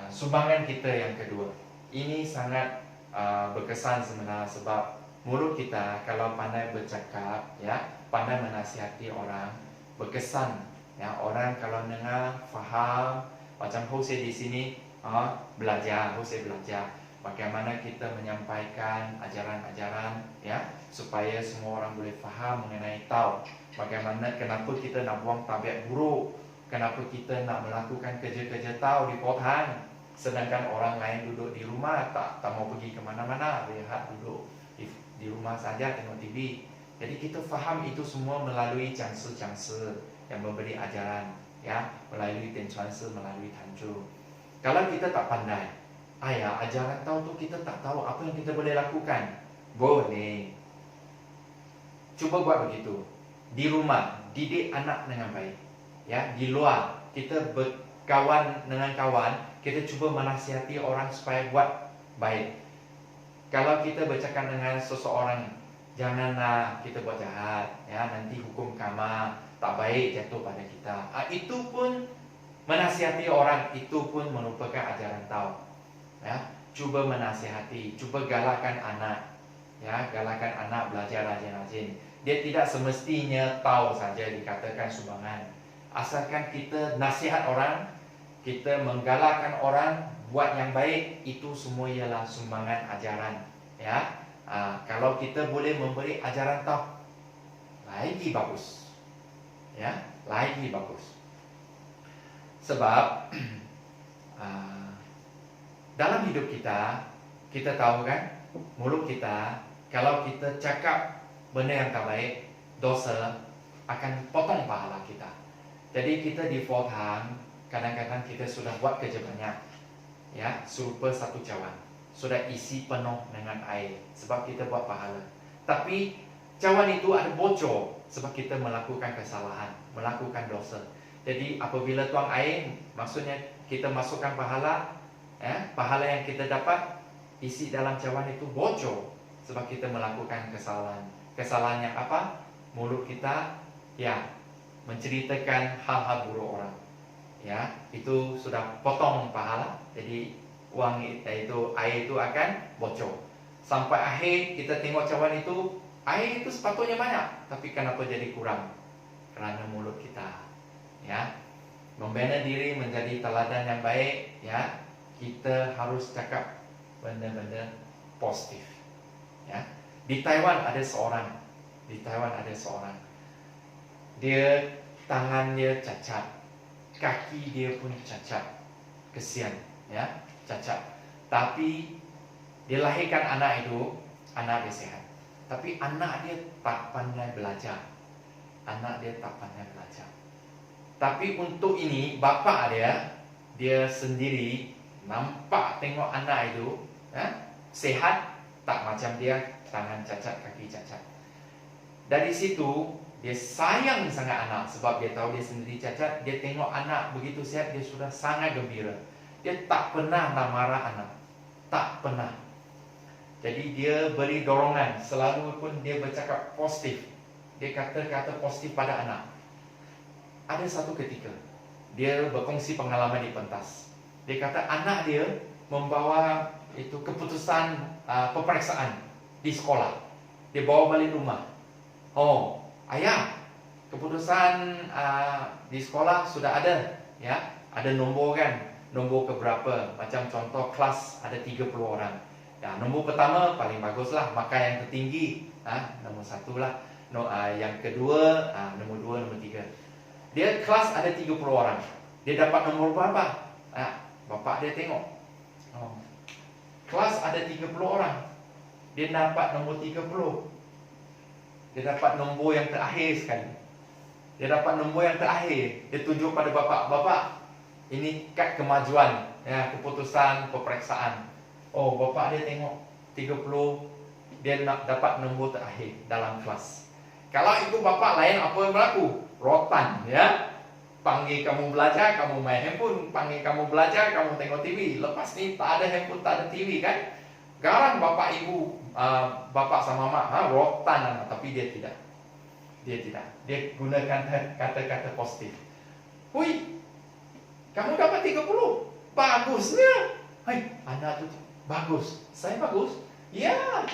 sumbangan kita yang kedua. Ini sangat berkesan sebenarnya, sebab mulut kita kalau pandai bercakap, ya, pandai menasihati orang, berkesan, ya. Orang kalau dengar faham. Macam Hosea di sini belajar, Hosea belajar bagaimana kita menyampaikan ajaran-ajaran, ya, supaya semua orang boleh faham mengenai tauhid. Bagaimana, kenapa kita nak buang tabiat buruk, kenapa kita nak melakukan kerja-kerja tauhid di Fort Hang, sedangkan orang lain duduk di rumah, tak mau pergi ke mana-mana, rehat duduk di rumah saja tengok TV. Jadi kita faham itu semua melalui jangsa-jangsa yang memberi ajaran, ya, melalui tencuansa, melalui tanjung. Kalau kita tak pandai, ajaran tahu tu kita tak tahu apa yang kita boleh lakukan. Boleh. Cuba buat begitu. Di rumah, didik anak dengan baik. Ya, di luar kita berkawan dengan kawan, kita cuba menasihati orang supaya buat baik. Kalau kita bercakap dengan seseorang, janganlah kita buat jahat, ya, nanti hukum karma tak baik jatuh pada kita. Itu pun menasihati orang, itu pun merupakan ajaran tauhid. Ya, cuba menasihati, cuba galakkan anak, ya, galakkan anak belajar rajin-rajin. Dia tidak semestinya tahu saja dikatakan sumbangan. Asalkan kita nasihat orang, kita menggalakkan orang buat yang baik, itu semua ialah sumbangan ajaran, ya. Kalau kita boleh memberi ajaran tauhid, lagi bagus, ya, lagi bagus. Sebab dalam hidup kita, kita tahu kan, mulut kita, kalau kita cakap benda yang tak baik, dosa, akan potong pahala kita. Jadi kita di Fort Hang, kadang-kadang kita sudah buat kerja banyak, ya, serupa satu cawan, sudah isi penuh dengan air, sebab kita buat pahala. Tapi cawan itu ada bocor, sebab kita melakukan kesalahan, melakukan dosa. Jadi apabila tuang air, maksudnya kita masukkan pahala, pahala yang kita dapat isi dalam cawan itu bocor sebab kita melakukan kesalahan. Kesalahan yang apa? Mulut kita menceritakan hal-hal buruk orang. Itu sudah potong pahala. Jadi uang itu, air itu akan bocor. Sampai akhir kita tengok cawan itu, air itu sepatutnya banyak, tapi kenapa jadi kurang? Kerana mulut kita. Membina diri menjadi teladan yang baik. Kita harus cakap benda-benda positif. Di Taiwan ada seorang, dia tangan dia cacat, kaki dia pun cacat, kesian, cacat. Tapi dia lahirkan anak itu, anak dia sehat. Tapi anak dia tak pandai belajar. Tapi untuk ini bapa dia sendiri nampak tengok anak itu sehat, tak macam dia, tangan cacat, kaki cacat. Dari situ dia sayang sangat anak sebab dia tahu dia sendiri cacat. Dia tengok anak begitu sehat, dia sudah sangat gembira. Dia tak pernah nak marah anak, tak pernah. Jadi dia beri dorongan, selalu pun dia bercakap positif. Dia kata-kata positif pada anak. Ada satu ketika dia berkongsi pengalaman di pentas. Dia kata anak dia membawa itu keputusan peperiksaan di sekolah. Dia bawa balik rumah. Oh, ayah, keputusan di sekolah sudah ada, ada nombor kan, nombor keberapa. Macam contoh kelas ada 30 orang. Nombor pertama paling bagus lah, maka yang tertinggi nombor 1 lah. Yang kedua, nombor 2, nombor 3. Dia kelas ada 30 orang. Dia dapat nombor berapa? Bapak dia tengok. Kelas ada 30 orang. Dia dapat nombor 30. Dia dapat nombor yang terakhir sekali. Dia dapat nombor yang terakhir. Dia tunjuk pada bapak. Bapak, ini kad kemajuan, keputusan peperiksaan. Oh, bapak dia tengok 30. Dia nak dapat nombor terakhir dalam kelas. Kalau itu bapak lain, apa yang berlaku? Rotan, panggil kamu belajar, kamu main handphone. Panggil kamu belajar, kamu tengok TV. Lepas ni tak ada handphone, tak ada TV kan. Garang bapak ibu, bapak sama mak, rotan anak. Tapi dia tidak. Dia gunakan kata-kata positif. Hui, kamu dapat 30. Bagusnya. Hai, anak tu bagus. Saya bagus? Ya,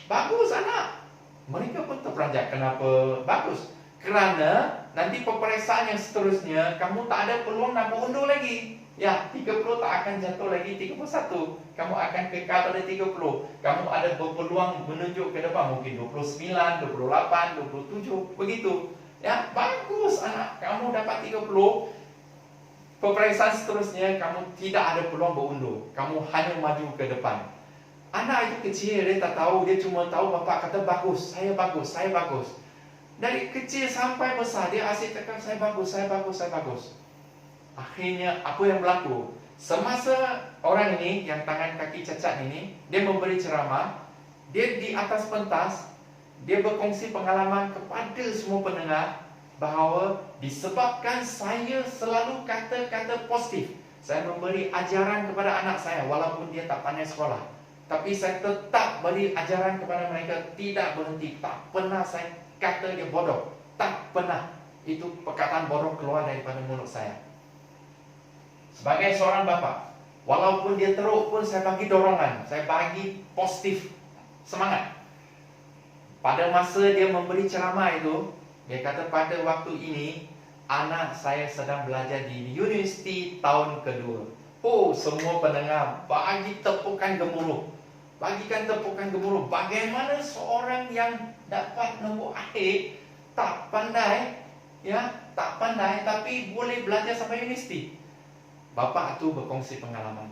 bagus anak. Mereka pun terperanjat. Kenapa bagus? Kerana nanti peperiksaan yang seterusnya kamu tak ada peluang nak berundur lagi. 30 tak akan jatuh lagi 31. Kamu akan kekal pada 30. Kamu ada berpeluang menunjuk ke depan, mungkin 29, 28, 27, begitu. Bagus anak, kamu dapat 30. Peperiksaan seterusnya kamu tidak ada peluang berundur. Kamu hanya maju ke depan. Anak itu kecil, dia tak tahu, dia cuma tahu bapak kata bagus, saya bagus, saya bagus. Dari kecil sampai besar dia asyik cakap saya bagus, saya bagus, saya bagus. Akhirnya apa yang berlaku? Semasa orang ini yang tangan kaki cacat ini, dia memberi ceramah, dia di atas pentas, dia berkongsi pengalaman kepada semua pendengar bahawa disebabkan saya selalu kata-kata positif, saya memberi ajaran kepada anak saya walaupun dia tak pandai sekolah, tapi saya tetap beri ajaran kepada mereka, tidak berhenti, tak pernah saya kata dia bodoh, tak pernah itu perkataan bodoh keluar daripada mulut saya. Sebagai seorang bapa, walaupun dia teruk pun saya bagi dorongan, saya bagi positif, semangat. Pada masa dia memberi ceramah itu, dia kata pada waktu ini anak saya sedang belajar di universiti tahun kedua. Oh, semua pendengar bagi tepukan gemuruh. Bagikan tepukan gemuruh. Bagaimana seorang yang dapat nombor akhir tak pandai, tak pandai tapi boleh belajar sampai universiti. Bapa tu berkongsi pengalaman.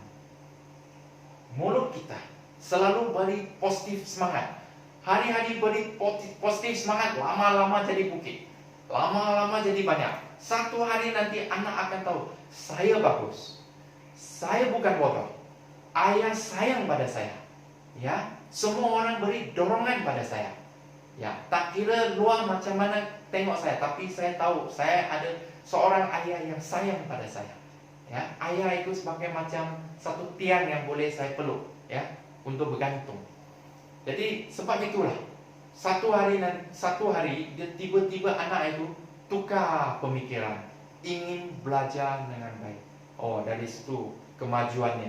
Mulut kita selalu beri positif semangat. Hari-hari beri positif semangat, lama-lama jadi bukit. Lama-lama jadi banyak. Satu hari nanti anak akan tahu, saya bagus. Saya bukan bodoh. Ayah sayang pada saya. Semua orang beri dorongan pada saya. Tak kira luar macam mana tengok saya, tapi saya tahu saya ada seorang ayah yang sayang pada saya. Ya, ayah itu sebagai macam satu tiang yang boleh saya peluk, ya, untuk bergantung. Jadi sebab itulah satu hari dia tiba-tiba anak itu tukar pemikiran, ingin belajar dengan baik. Oh, dari situ kemajuan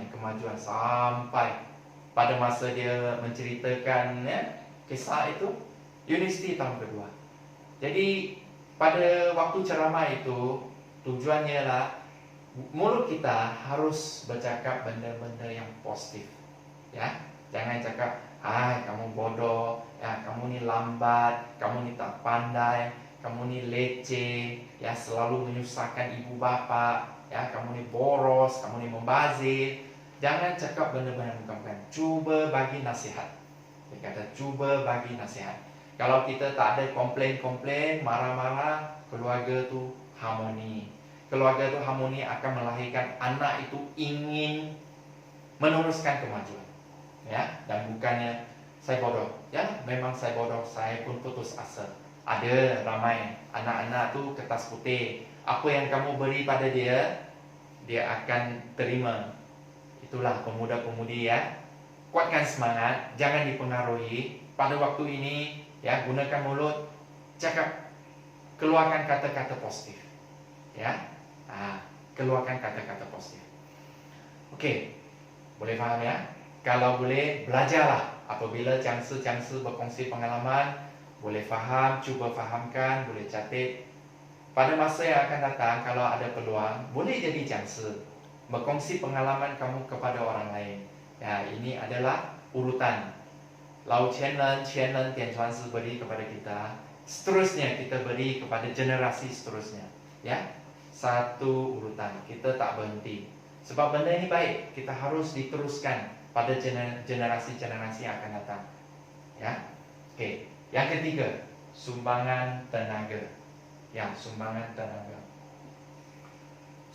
sampai pada masa dia menceritakan, ya, kisah itu universiti tahun kedua. Jadi pada waktu ceramah itu tujuannya lah mulut kita harus bercakap benda-benda yang positif, ya. Jangan cakap, kamu bodoh, ya, kamu ni lambat, kamu ni tak pandai, kamu ni leceh, ya, selalu menyusahkan ibu bapa, ya, kamu ni boros, kamu ni membazir. Jangan cakap benda-benda bukan. Cuba bagi nasihat. Dia kata cuba bagi nasihat. Kalau kita tak ada komplain, marah-marah, keluarga tu harmoni. Keluarga tu harmoni akan melahirkan anak itu ingin meneruskan kemajuan. Ya, dan bukannya saya bodoh. Ya, memang saya bodoh, saya pun putus asa. Ada ramai anak-anak tu kertas putih. Apa yang kamu beri pada dia, dia akan terima. Itulah pemuda-pemudi, ya. Kuatkan semangat, jangan dipengaruhi. Pada waktu ini, ya, gunakan mulut, cakap, keluarkan kata-kata positif. Ya. Keluarkan kata-kata positif. Okey. Boleh faham, ya? Kalau boleh, belajarlah. Apabila jangsa-jangsa berkongsi pengalaman, boleh faham, cuba fahamkan, boleh catat. Pada masa yang akan datang, kalau ada peluang, boleh jadi jangsa. Berkongsi pengalaman kamu kepada orang lain. Ya, ini adalah urutan. Lau Qian Ren, Tian Chuan Si beri kepada kita. Seterusnya kita beri kepada generasi seterusnya. Ya, satu urutan. Kita tak berhenti. Sebab benda ini baik, kita harus diteruskan pada generasi-generasi yang akan datang. Ya. Okey. Yang ketiga, sumbangan tenaga. Ya, sumbangan tenaga.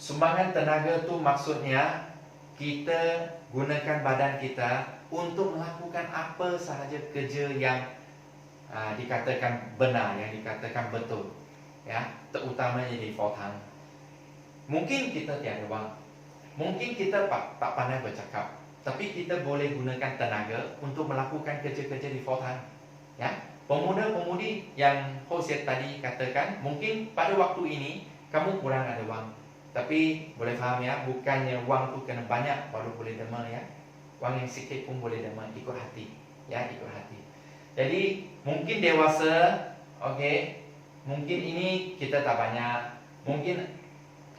Sumbangan tenaga tu maksudnya kita gunakan badan kita untuk melakukan apa sahaja kerja yang dikatakan benar, yang dikatakan betul. Ya, terutamanya di Fortang. Mungkin kita tiada wang. Mungkin kita tak pandai bercakap, tapi kita boleh gunakan tenaga untuk melakukan kerja-kerja di Fortang. Ya, pemuda-pemudi yang Hosiat tadi katakan, mungkin pada waktu ini kamu kurang ada wang. Tapi boleh faham, ya, bukannya wang tu kena banyak baru boleh derma, ya. Wang yang sikit pun boleh derma, ikut hati. Ya, ikut hati. Jadi mungkin dewasa, okey, mungkin ini kita tak banyak, mungkin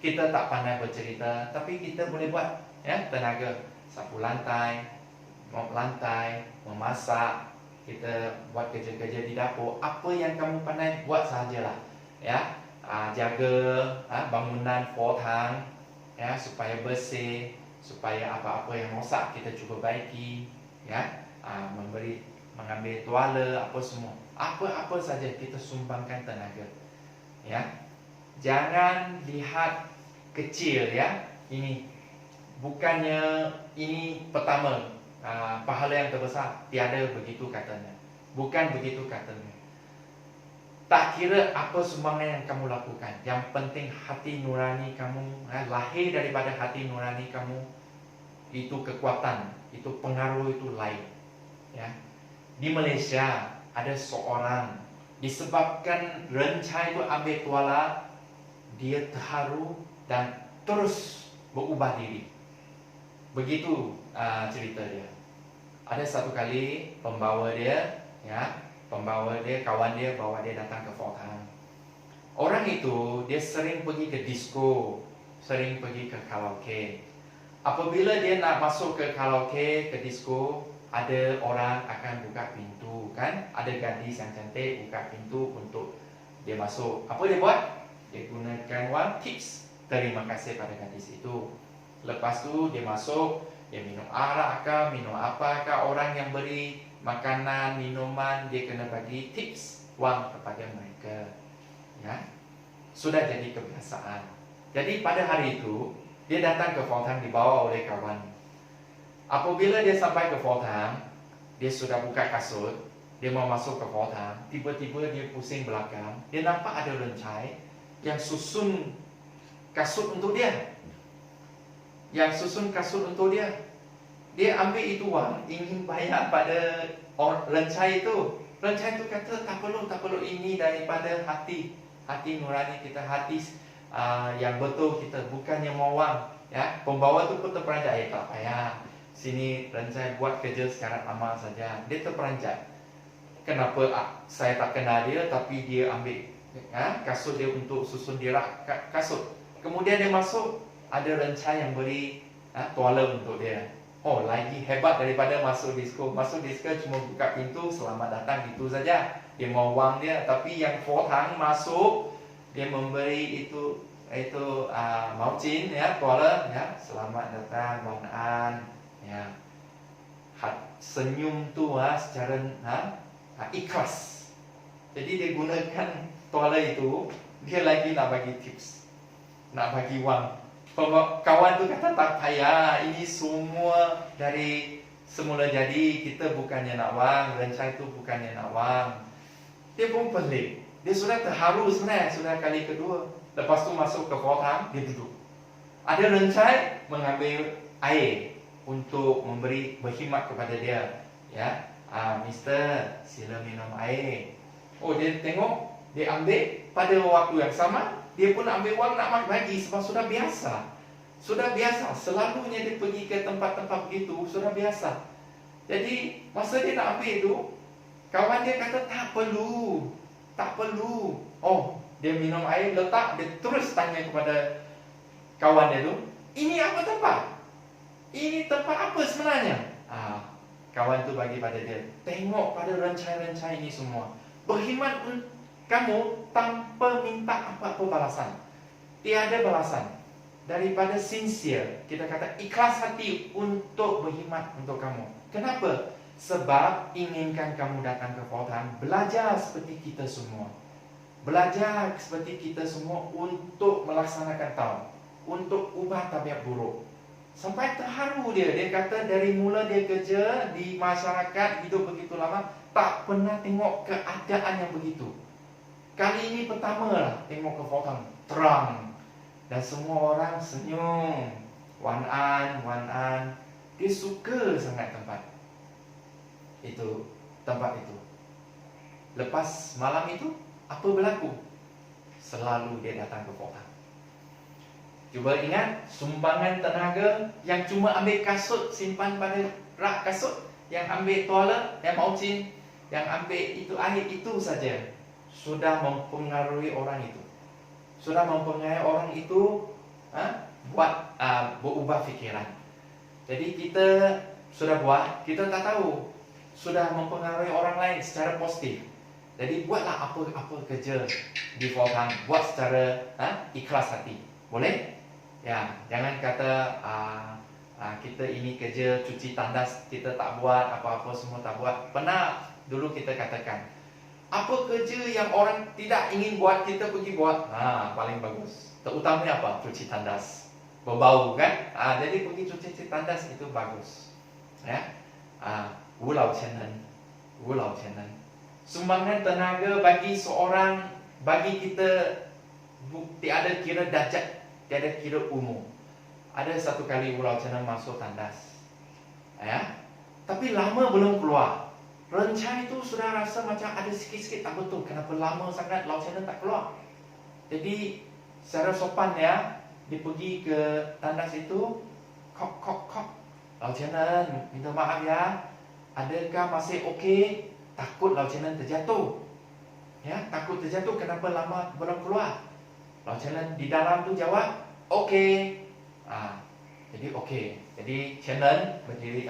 kita tak pandai bercerita, tapi kita boleh buat, ya, tenaga. Sapu lantai, mop lantai, memasak, kita buat kerja-kerja di dapur. Apa yang kamu pandai buat sahajalah, ya. Jaga bangunan Fortang, ya, supaya bersih, supaya apa-apa yang rosak kita cuba baiki, ya. Mengambil tuala, apa semua, apa-apa saja kita sumbangkan tenaga, ya. Jangan lihat kecil, ya. Ini bukannya ini pertama pahala yang terbesar, tiada begitu katanya. Bukan begitu katanya. Tak kira apa sumbangan yang kamu lakukan, yang penting hati nurani kamu, lahir daripada hati nurani kamu, itu kekuatan, itu pengaruh, itu lain. Ya. Di Malaysia ada seorang, disebabkan rencai itu ambil tuala, dia terharu dan terus berubah diri. Begitu cerita dia. Ada satu kali pembawa dia, ya, kawan dia bawa dia datang ke Fortang. Orang itu dia sering pergi ke disco, sering pergi ke karaoke. Apabila dia nak masuk ke karaoke, ke disco, ada orang akan buka pintu, kan? Ada gadis yang cantik buka pintu untuk dia masuk. Apa dia buat? Dia gunakan wang tips terima kasih pada gadis itu. Lepas tu dia masuk, dia minum arak kah, minum apa kah, orang yang beri makanan, minuman, dia kena bagi tips wang kepada mereka. Ya. Sudah jadi kebiasaan. Jadi pada hari itu dia datang ke Fortang dibawa oleh kawan. Apabila dia sampai ke Fortang, dia sudah buka kasut, dia mau masuk ke Fortang, tiba-tiba dia pusing belakang, dia nampak ada rencai yang susun kasut untuk dia. yang susun kasut untuk dia. Dia ambil itu wang, ingin bayar pada rencai itu. Rencai itu kata tak perlu ini daripada hati nurani kita, hati yang betul kita, bukannya mau wang. Ya, pembawa tu pun terperanjat, tak payah. Sini rencai buat kerja sekarang amal saja. Dia terperanjat. Kenapa saya tak kenal dia, tapi dia ambil kasut dia untuk susun dia kasut. Kemudian dia masuk, ada rencai yang beri tuala untuk dia. Oh, lagi hebat daripada masuk disko. Masuk disko cuma buka pintu, selamat datang, itu saja. Dia mau wang dia. Tapi yang Fotang masuk, dia memberi itu maucin, ya, tuala, ya, selamat datang, Wan An, ya. Senyum tu secara ikhlas. Jadi dia gunakan tuala itu, dia lagi nak bagi tips, nak bagi wang. Kawan tu kata tak payah, ini semua dari semula jadi, kita bukannya nak wang, rencana tu bukannya nak wang. Dia pun pelik, dia sudah terharu sebenarnya, sudah kali kedua. Lepas tu masuk ke Fotang, dia duduk. Ada rencana mengambil air untuk memberi berkhidmat kepada dia, ya. Mister, sila minum air. Oh, dia tengok, dia ambil pada waktu yang sama, dia pun ambil wang nak bagi sebab sudah biasa. Sudah biasa, selalunya dia pergi ke tempat-tempat begitu, sudah biasa. Jadi, masa dia nak ambil itu, kawan dia kata tak perlu. Oh, dia minum air, letak, dia terus tanya kepada kawan dia tu, ini apa tempat? Ini tempat apa sebenarnya? Kawan tu bagi pada dia, tengok pada rencai-rencai ini semua. Berkhidmat kamu tanpa minta apa-apa balasan. Tiada balasan. Daripada sincere, kita kata ikhlas hati untuk berkhidmat untuk kamu. Kenapa? Sebab inginkan kamu datang ke Fotang, belajar seperti kita semua. Belajar seperti kita semua untuk melaksanakan tahu, untuk ubah tabiat buruk. Sampai terharu dia kata dari mula dia kerja di masyarakat, hidup begitu lama, tak pernah tengok keadaan yang begitu. Kali ini pertama lah tengok ke Fotang, terang. Dan semua orang senyum. Wan An, dia suka sangat tempat itu. Lepas malam itu, apa berlaku? Selalu dia datang ke Fotang. Cuba ingat, sumbangan tenaga yang cuma ambil kasut, simpan pada rak kasut, yang ambil tuala, yang maucin, yang ambil itu air, itu saja sudah mempengaruhi orang itu. Sudah mempengaruhi orang itu buat berubah fikiran. Jadi kita sudah buat, kita tak tahu, sudah mempengaruhi orang lain secara positif. Jadi buatlah apa kerja di Fotang, buat secara ikhlas hati. Boleh? Ya, jangan kata kita ini kerja cuci tandas, kita tak buat, apa-apa semua tak buat. Pernah dulu kita katakan, apa kerja yang orang tidak ingin buat, kita pergi buat, paling bagus. Terutamanya apa? Cuci tandas. Berbau kan? Jadi pergi cuci tandas itu bagus. Ya. Wulau Chen Sumbangan tenaga bagi seorang, bagi kita tiada kira darjat, tiada kira umur. Ada satu kali Wulau Chen masuk tandas. Ya. Tapi lama belum keluar. Rencana itu sudah rasa macam ada sikit-sikit tak betul. Kenapa lama sangat Lao Chen tak keluar? Jadi secara sopan ya, dia pergi ke tandas itu, kok. Lao Chen, minta maaf ya. Adakah masih okey? Takut Lao Chen terjatuh. Ya, takut terjatuh. Kenapa lama belum keluar? Lao Chen di dalam tu jawab, okey. Jadi okey. Jadi Chen berdiri,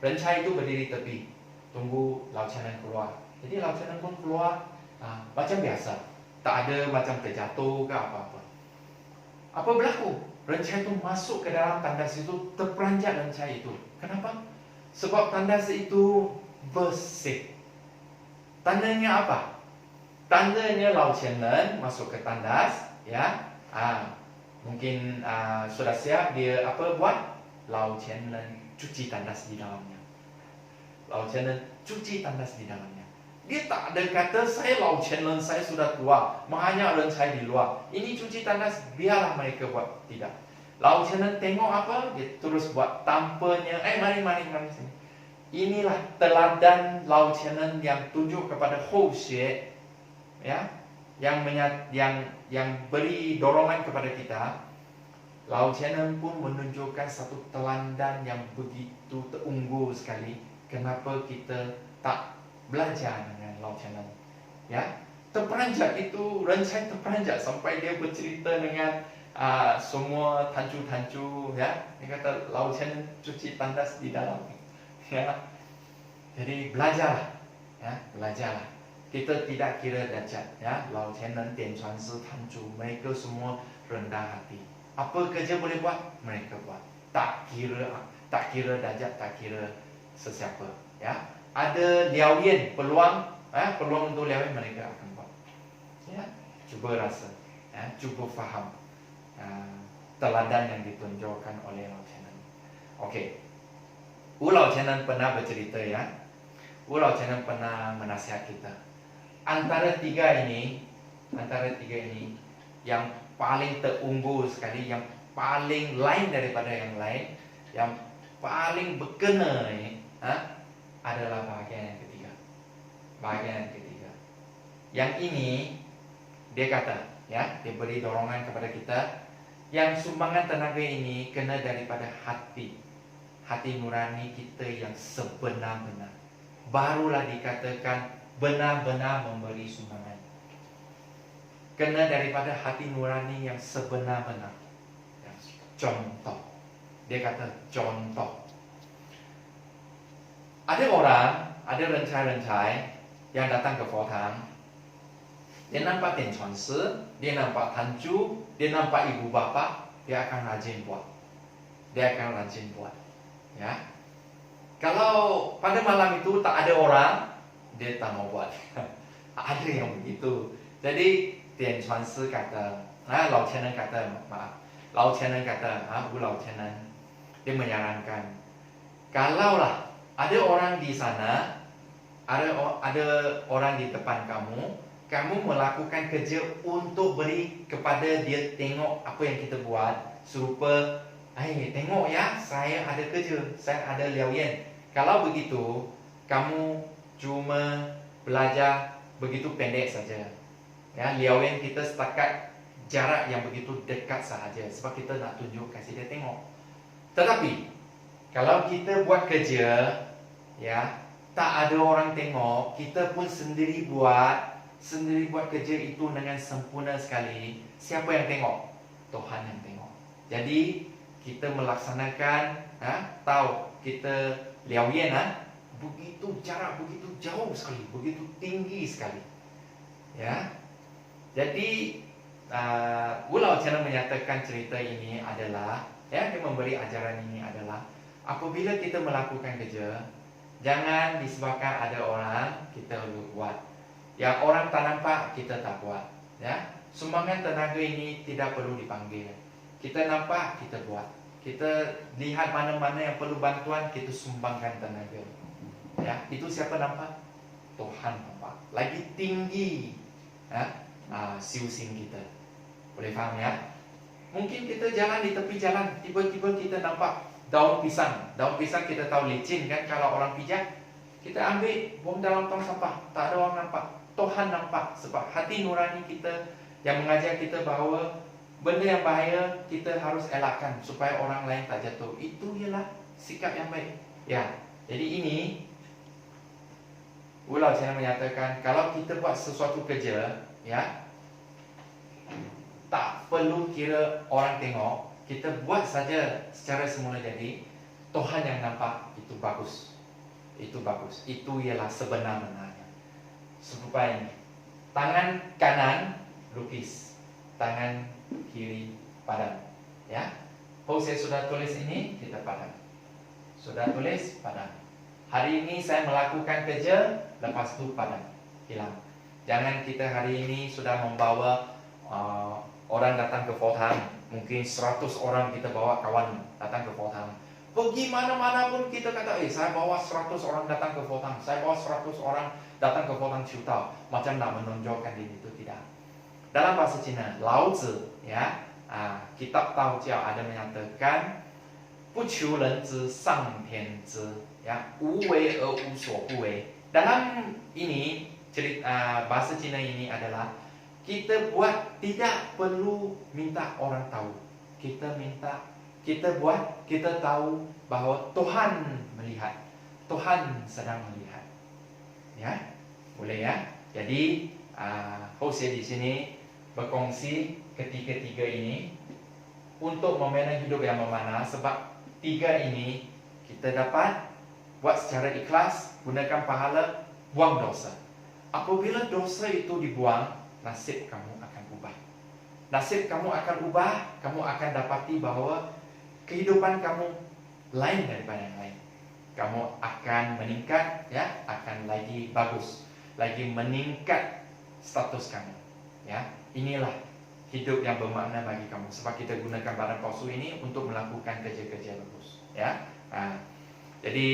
Rencai itu berdiri tepi, tunggu Lao Chen keluar. Jadi Lao Chen pun keluar macam biasa, tak ada macam terjatuh ke apa-apa. Apa berlaku? Rencai itu masuk ke dalam tandas itu, terperanjat rencai itu. Kenapa? Sebab tandas itu bersih. Tandanya apa? Tandanya Lao Chen masuk ke tandas, ya. Mungkin sudah siap, dia apa buat? Lao Chen cuci tandas di dalamnya. Lao Chen cuci tandas di dalamnya. Dia tak ada kata saya Lao Chen, saya sudah tua, banyak rencai di luar. Ini cuci tandas, biarlah mereka buat. Tidak. Lao Chen tengok apa, dia terus buat tampanya. Mari sini. Inilah teladan Lao Chen yang tunjuk kepada Hou Xue, ya, yang beri dorongan kepada kita. Lao Chen pun menunjukkan satu teladan yang begitu terunggul sekali. Kenapa kita tak belajar dengan Lao Chen? Ya, terperanjat itu, Rencai terperanjat sampai dia bercerita dengan semua tancu-tancu, ya. Dia kata Lao Chen cuci tandas di dalam, ya. Jadi belajarlah, ya, belajarlah. Kita tidak kira darjat, ya. Lao Chen Dian Chuan Si Tancu, mereka semua rendah hati. Apa kerja boleh buat, mereka buat. Tak kira darjat, tak kira sesiapa, ya. Ada liao yen, peluang untuk liao yen, mereka akan buat. Ya, cuba rasa, ya, cuba faham teladan yang ditunjukkan oleh Lao Chen. Okey. Lao Chen pernah bercerita, ya. Lao Chen pernah menasihat kita. Antara tiga ini yang paling terunggul sekali, yang paling lain daripada yang lain, yang paling berkena ini, adalah bahagian yang ketiga. Bahagian yang ketiga. Yang ini dia kata, ya, dia beri dorongan kepada kita. Yang sumbangan tenaga ini kena daripada hati nurani kita yang sebenar-benar. Barulah dikatakan benar-benar memberi sumbangan. Kena daripada hati nurani yang sebenar-benar. Contoh, dia kata contoh. Ada orang, ada rencai-rencai yang datang ke Fotang. Dia nampak Dian Chuan Si, dia nampak Tanju, dia nampak ibu bapa, dia akan rajin buat. Ya. Kalau pada malam itu tak ada orang, dia tak mau buat. Ada yang begitu. Jadi Dian Chuan Si kata, Lao Chen kata, Lao Chen kata, Lao Chen, dia menyarankan, kalaulah ada orang di sana, ada orang di depan kamu melakukan kerja untuk beri kepada dia tengok apa yang kita buat, serupa, tengok ya, saya ada kerja, saya ada liao yen. Kalau begitu, kamu cuma belajar begitu pendek saja. Ya, liao yen kita setakat jarak yang begitu dekat sahaja, sebab kita nak tunjuk kasih dia tengok. Tetapi kalau kita buat kerja, ya, tak ada orang tengok, kita pun sendiri buat kerja itu dengan sempurna sekali. Siapa yang tengok? Tuhan yang tengok. Jadi kita melaksanakan, tahu kita liao yen, begitu jarak begitu jauh sekali, begitu tinggi sekali. Ya. Jadi Lao Chen menyatakan cerita ini adalah, ya, dia memberi ajaran ini adalah, apabila kita melakukan kerja, jangan disebabkan ada orang kita buat. Yang orang tak nampak, kita tak buat. Ya, sumbangan tenaga ini tidak perlu dipanggil. Kita nampak, kita buat. Kita lihat mana-mana yang perlu bantuan, kita sumbangkan tenaga. Ya, itu siapa nampak? Tuhan nampak. Lagi tinggi, siu sing kita. Boleh faham, ya? Mungkin kita jalan di tepi jalan, tiba-tiba kita nampak daun pisang. Daun pisang kita tahu licin kan, kalau orang pijak, kita ambil, buang dalam tong sampah, tak ada orang nampak. Tuhan nampak, sebab hati nurani kita yang mengajar kita bahawa benda yang bahaya kita harus elakkan supaya orang lain tak jatuh. Itu ialah sikap yang baik. Ya, jadi ini Lao Chen menyatakan, kalau kita buat sesuatu kerja, ya, tak perlu kira orang tengok, kita buat saja secara semula jadi. Tuhan yang nampak, itu bagus. Itu bagus. Itu ialah sebenar-benarnya. Serupa ini. Tangan kanan lukis, tangan kiri padam. Ya. Saya sudah tulis ini, kita padam. Sudah tulis, padam. Hari ini saya melakukan kerja, lepas itu padam, hilang. Jangan kita hari ini sudah membawa orang datang ke Fotang, mungkin 100 orang kita bawa kawan datang ke Fotang. Pergi mana-mana pun kita kata, saya bawa 100 orang datang ke Fotang, saya bawa 100 orang datang ke Fotang Ciutao. Macam nak menonjolkan diri itu, tidak. Dalam bahasa Cina, Lao Zi, ya, kitab Tao Jiao ada menyatakan 不求人知上天知 ya, 无为而无所不为. Dalam ini bahasa Cina ini adalah kita buat tidak perlu minta orang tahu. Kita buat, kita tahu bahawa Tuhan melihat. Tuhan sedang melihat. Ya, boleh ya. Jadi Hosea di sini berkongsi ketiga-tiga ini untuk membina hidup yang memanah, sebab tiga ini kita dapat buat secara ikhlas, gunakan pahala, buang dosa. Apabila dosa itu dibuang, nasib kamu akan ubah. Nasib kamu akan ubah, kamu akan dapati bahawa kehidupan kamu lain daripada yang lain. Kamu akan meningkat, ya, akan lagi bagus, lagi meningkat status kamu. Ya, inilah hidup yang bermakna bagi kamu. Sebab kita gunakan barang palsu ini untuk melakukan kerja-kerja bagus. Ya, jadi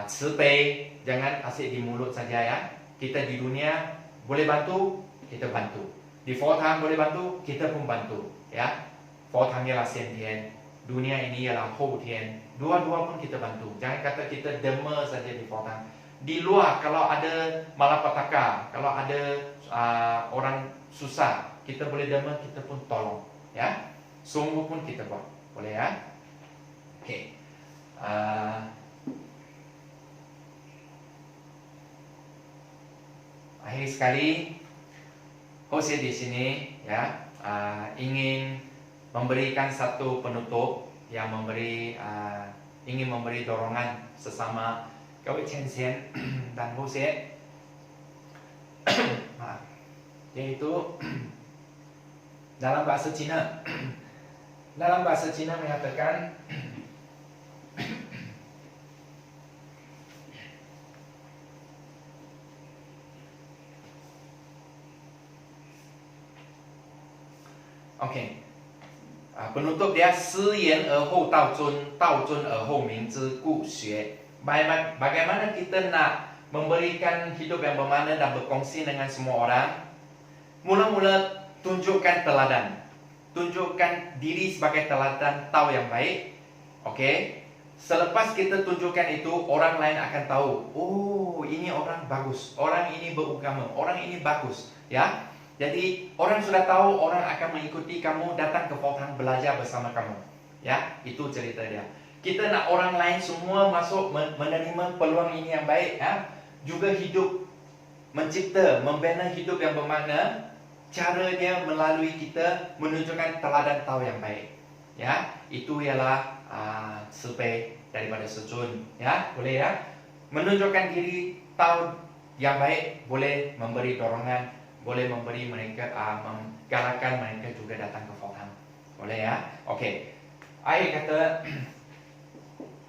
慈悲 jangan asyik di mulut saja ya. Kita di dunia boleh bantu, kita bantu. Di佛堂 boleh bantu, kita pun bantu. Ya, 佛堂 ialah 先天, dunia ini ialah 后天. Dua-dua pun kita bantu. Jangan kata kita dema saja di 佛堂. Di luar kalau ada malapetaka, kalau ada orang susah, kita boleh dema, kita pun tolong. Ya, sungguh pun kita buat. Boleh ya? Okey. Akhir sekali, Hosea di sini ya ingin memberikan satu penutup yang ingin memberi dorongan sesama Kawit Chen dan Hosea, yaitu dalam bahasa Cina menyatakan Okey. Penutup dia 思言而后道尊，道尊而后明之，故学. Bagaimana kita nak memberikan hidup yang bermakna dan berkongsi dengan semua orang? Mula-mula tunjukkan teladan. Tunjukkan diri sebagai teladan tahu yang baik. Okey. Selepas kita tunjukkan itu, orang lain akan tahu, oh, ini orang bagus, orang ini beragama, orang ini bagus, ya. Jadi orang sudah tahu, orang akan mengikuti kamu, datang ke Forthang belajar bersama kamu. Ya, itu cerita dia. Kita nak orang lain semua masuk menerima peluang ini yang baik, ya. Juga hidup mencipta, membina hidup yang bermakna. Cara dia melalui kita menunjukkan teladan tahu yang baik. Ya, itu ialah sebaik daripada sejun. Ya, boleh ya. Menunjukkan diri tahu yang baik, boleh memberi dorongan, boleh memberi mereka, menggalakkan mereka juga datang ke Forthang. Boleh ya? Okey. Air kata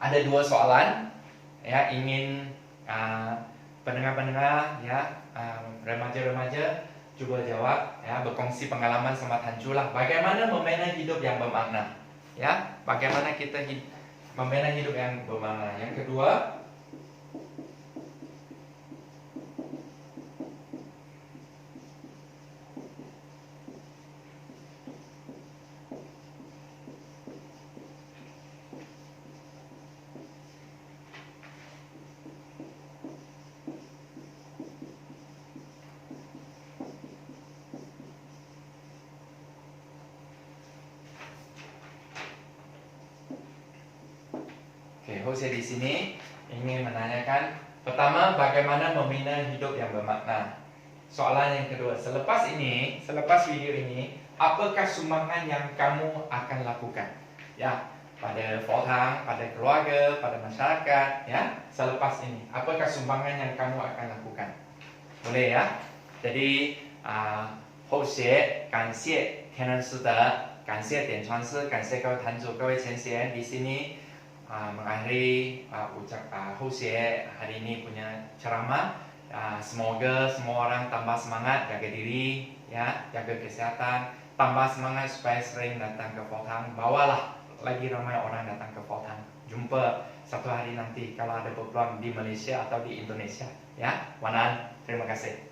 ada dua soalan, ya, ingin pendengar-pendengar, ya, remaja-remaja cuba jawab, ya, berkongsi pengalaman sama Tanju lah. Bagaimana membina hidup yang bermakna? Ya, bagaimana kita membina hidup yang bermakna? Yang kedua, Hosea di sini ingin menanyakan, pertama, bagaimana membina hidup yang bermakna. Soalan yang kedua, selepas video ini, apakah sumbangan yang kamu akan lakukan? Ya, pada Forthang, pada keluarga, pada masyarakat, ya. Selepas ini, apakah sumbangan yang kamu akan lakukan? Boleh ya? Jadi, Hosea, 感谢天人师德，感谢点传师，感谢各位坛主、各位前贤di sini. Mengakhiri ucap Hosea hari ini punya ceramah. Semoga semua orang tambah semangat, jaga diri, ya, jaga kesehatan, tambah semangat supaya sering datang ke Forthang. Bawalah lagi ramai orang datang ke Forthang. Jumpa satu hari nanti kalau ada peluang di Malaysia atau di Indonesia, ya. Wanan, terima kasih.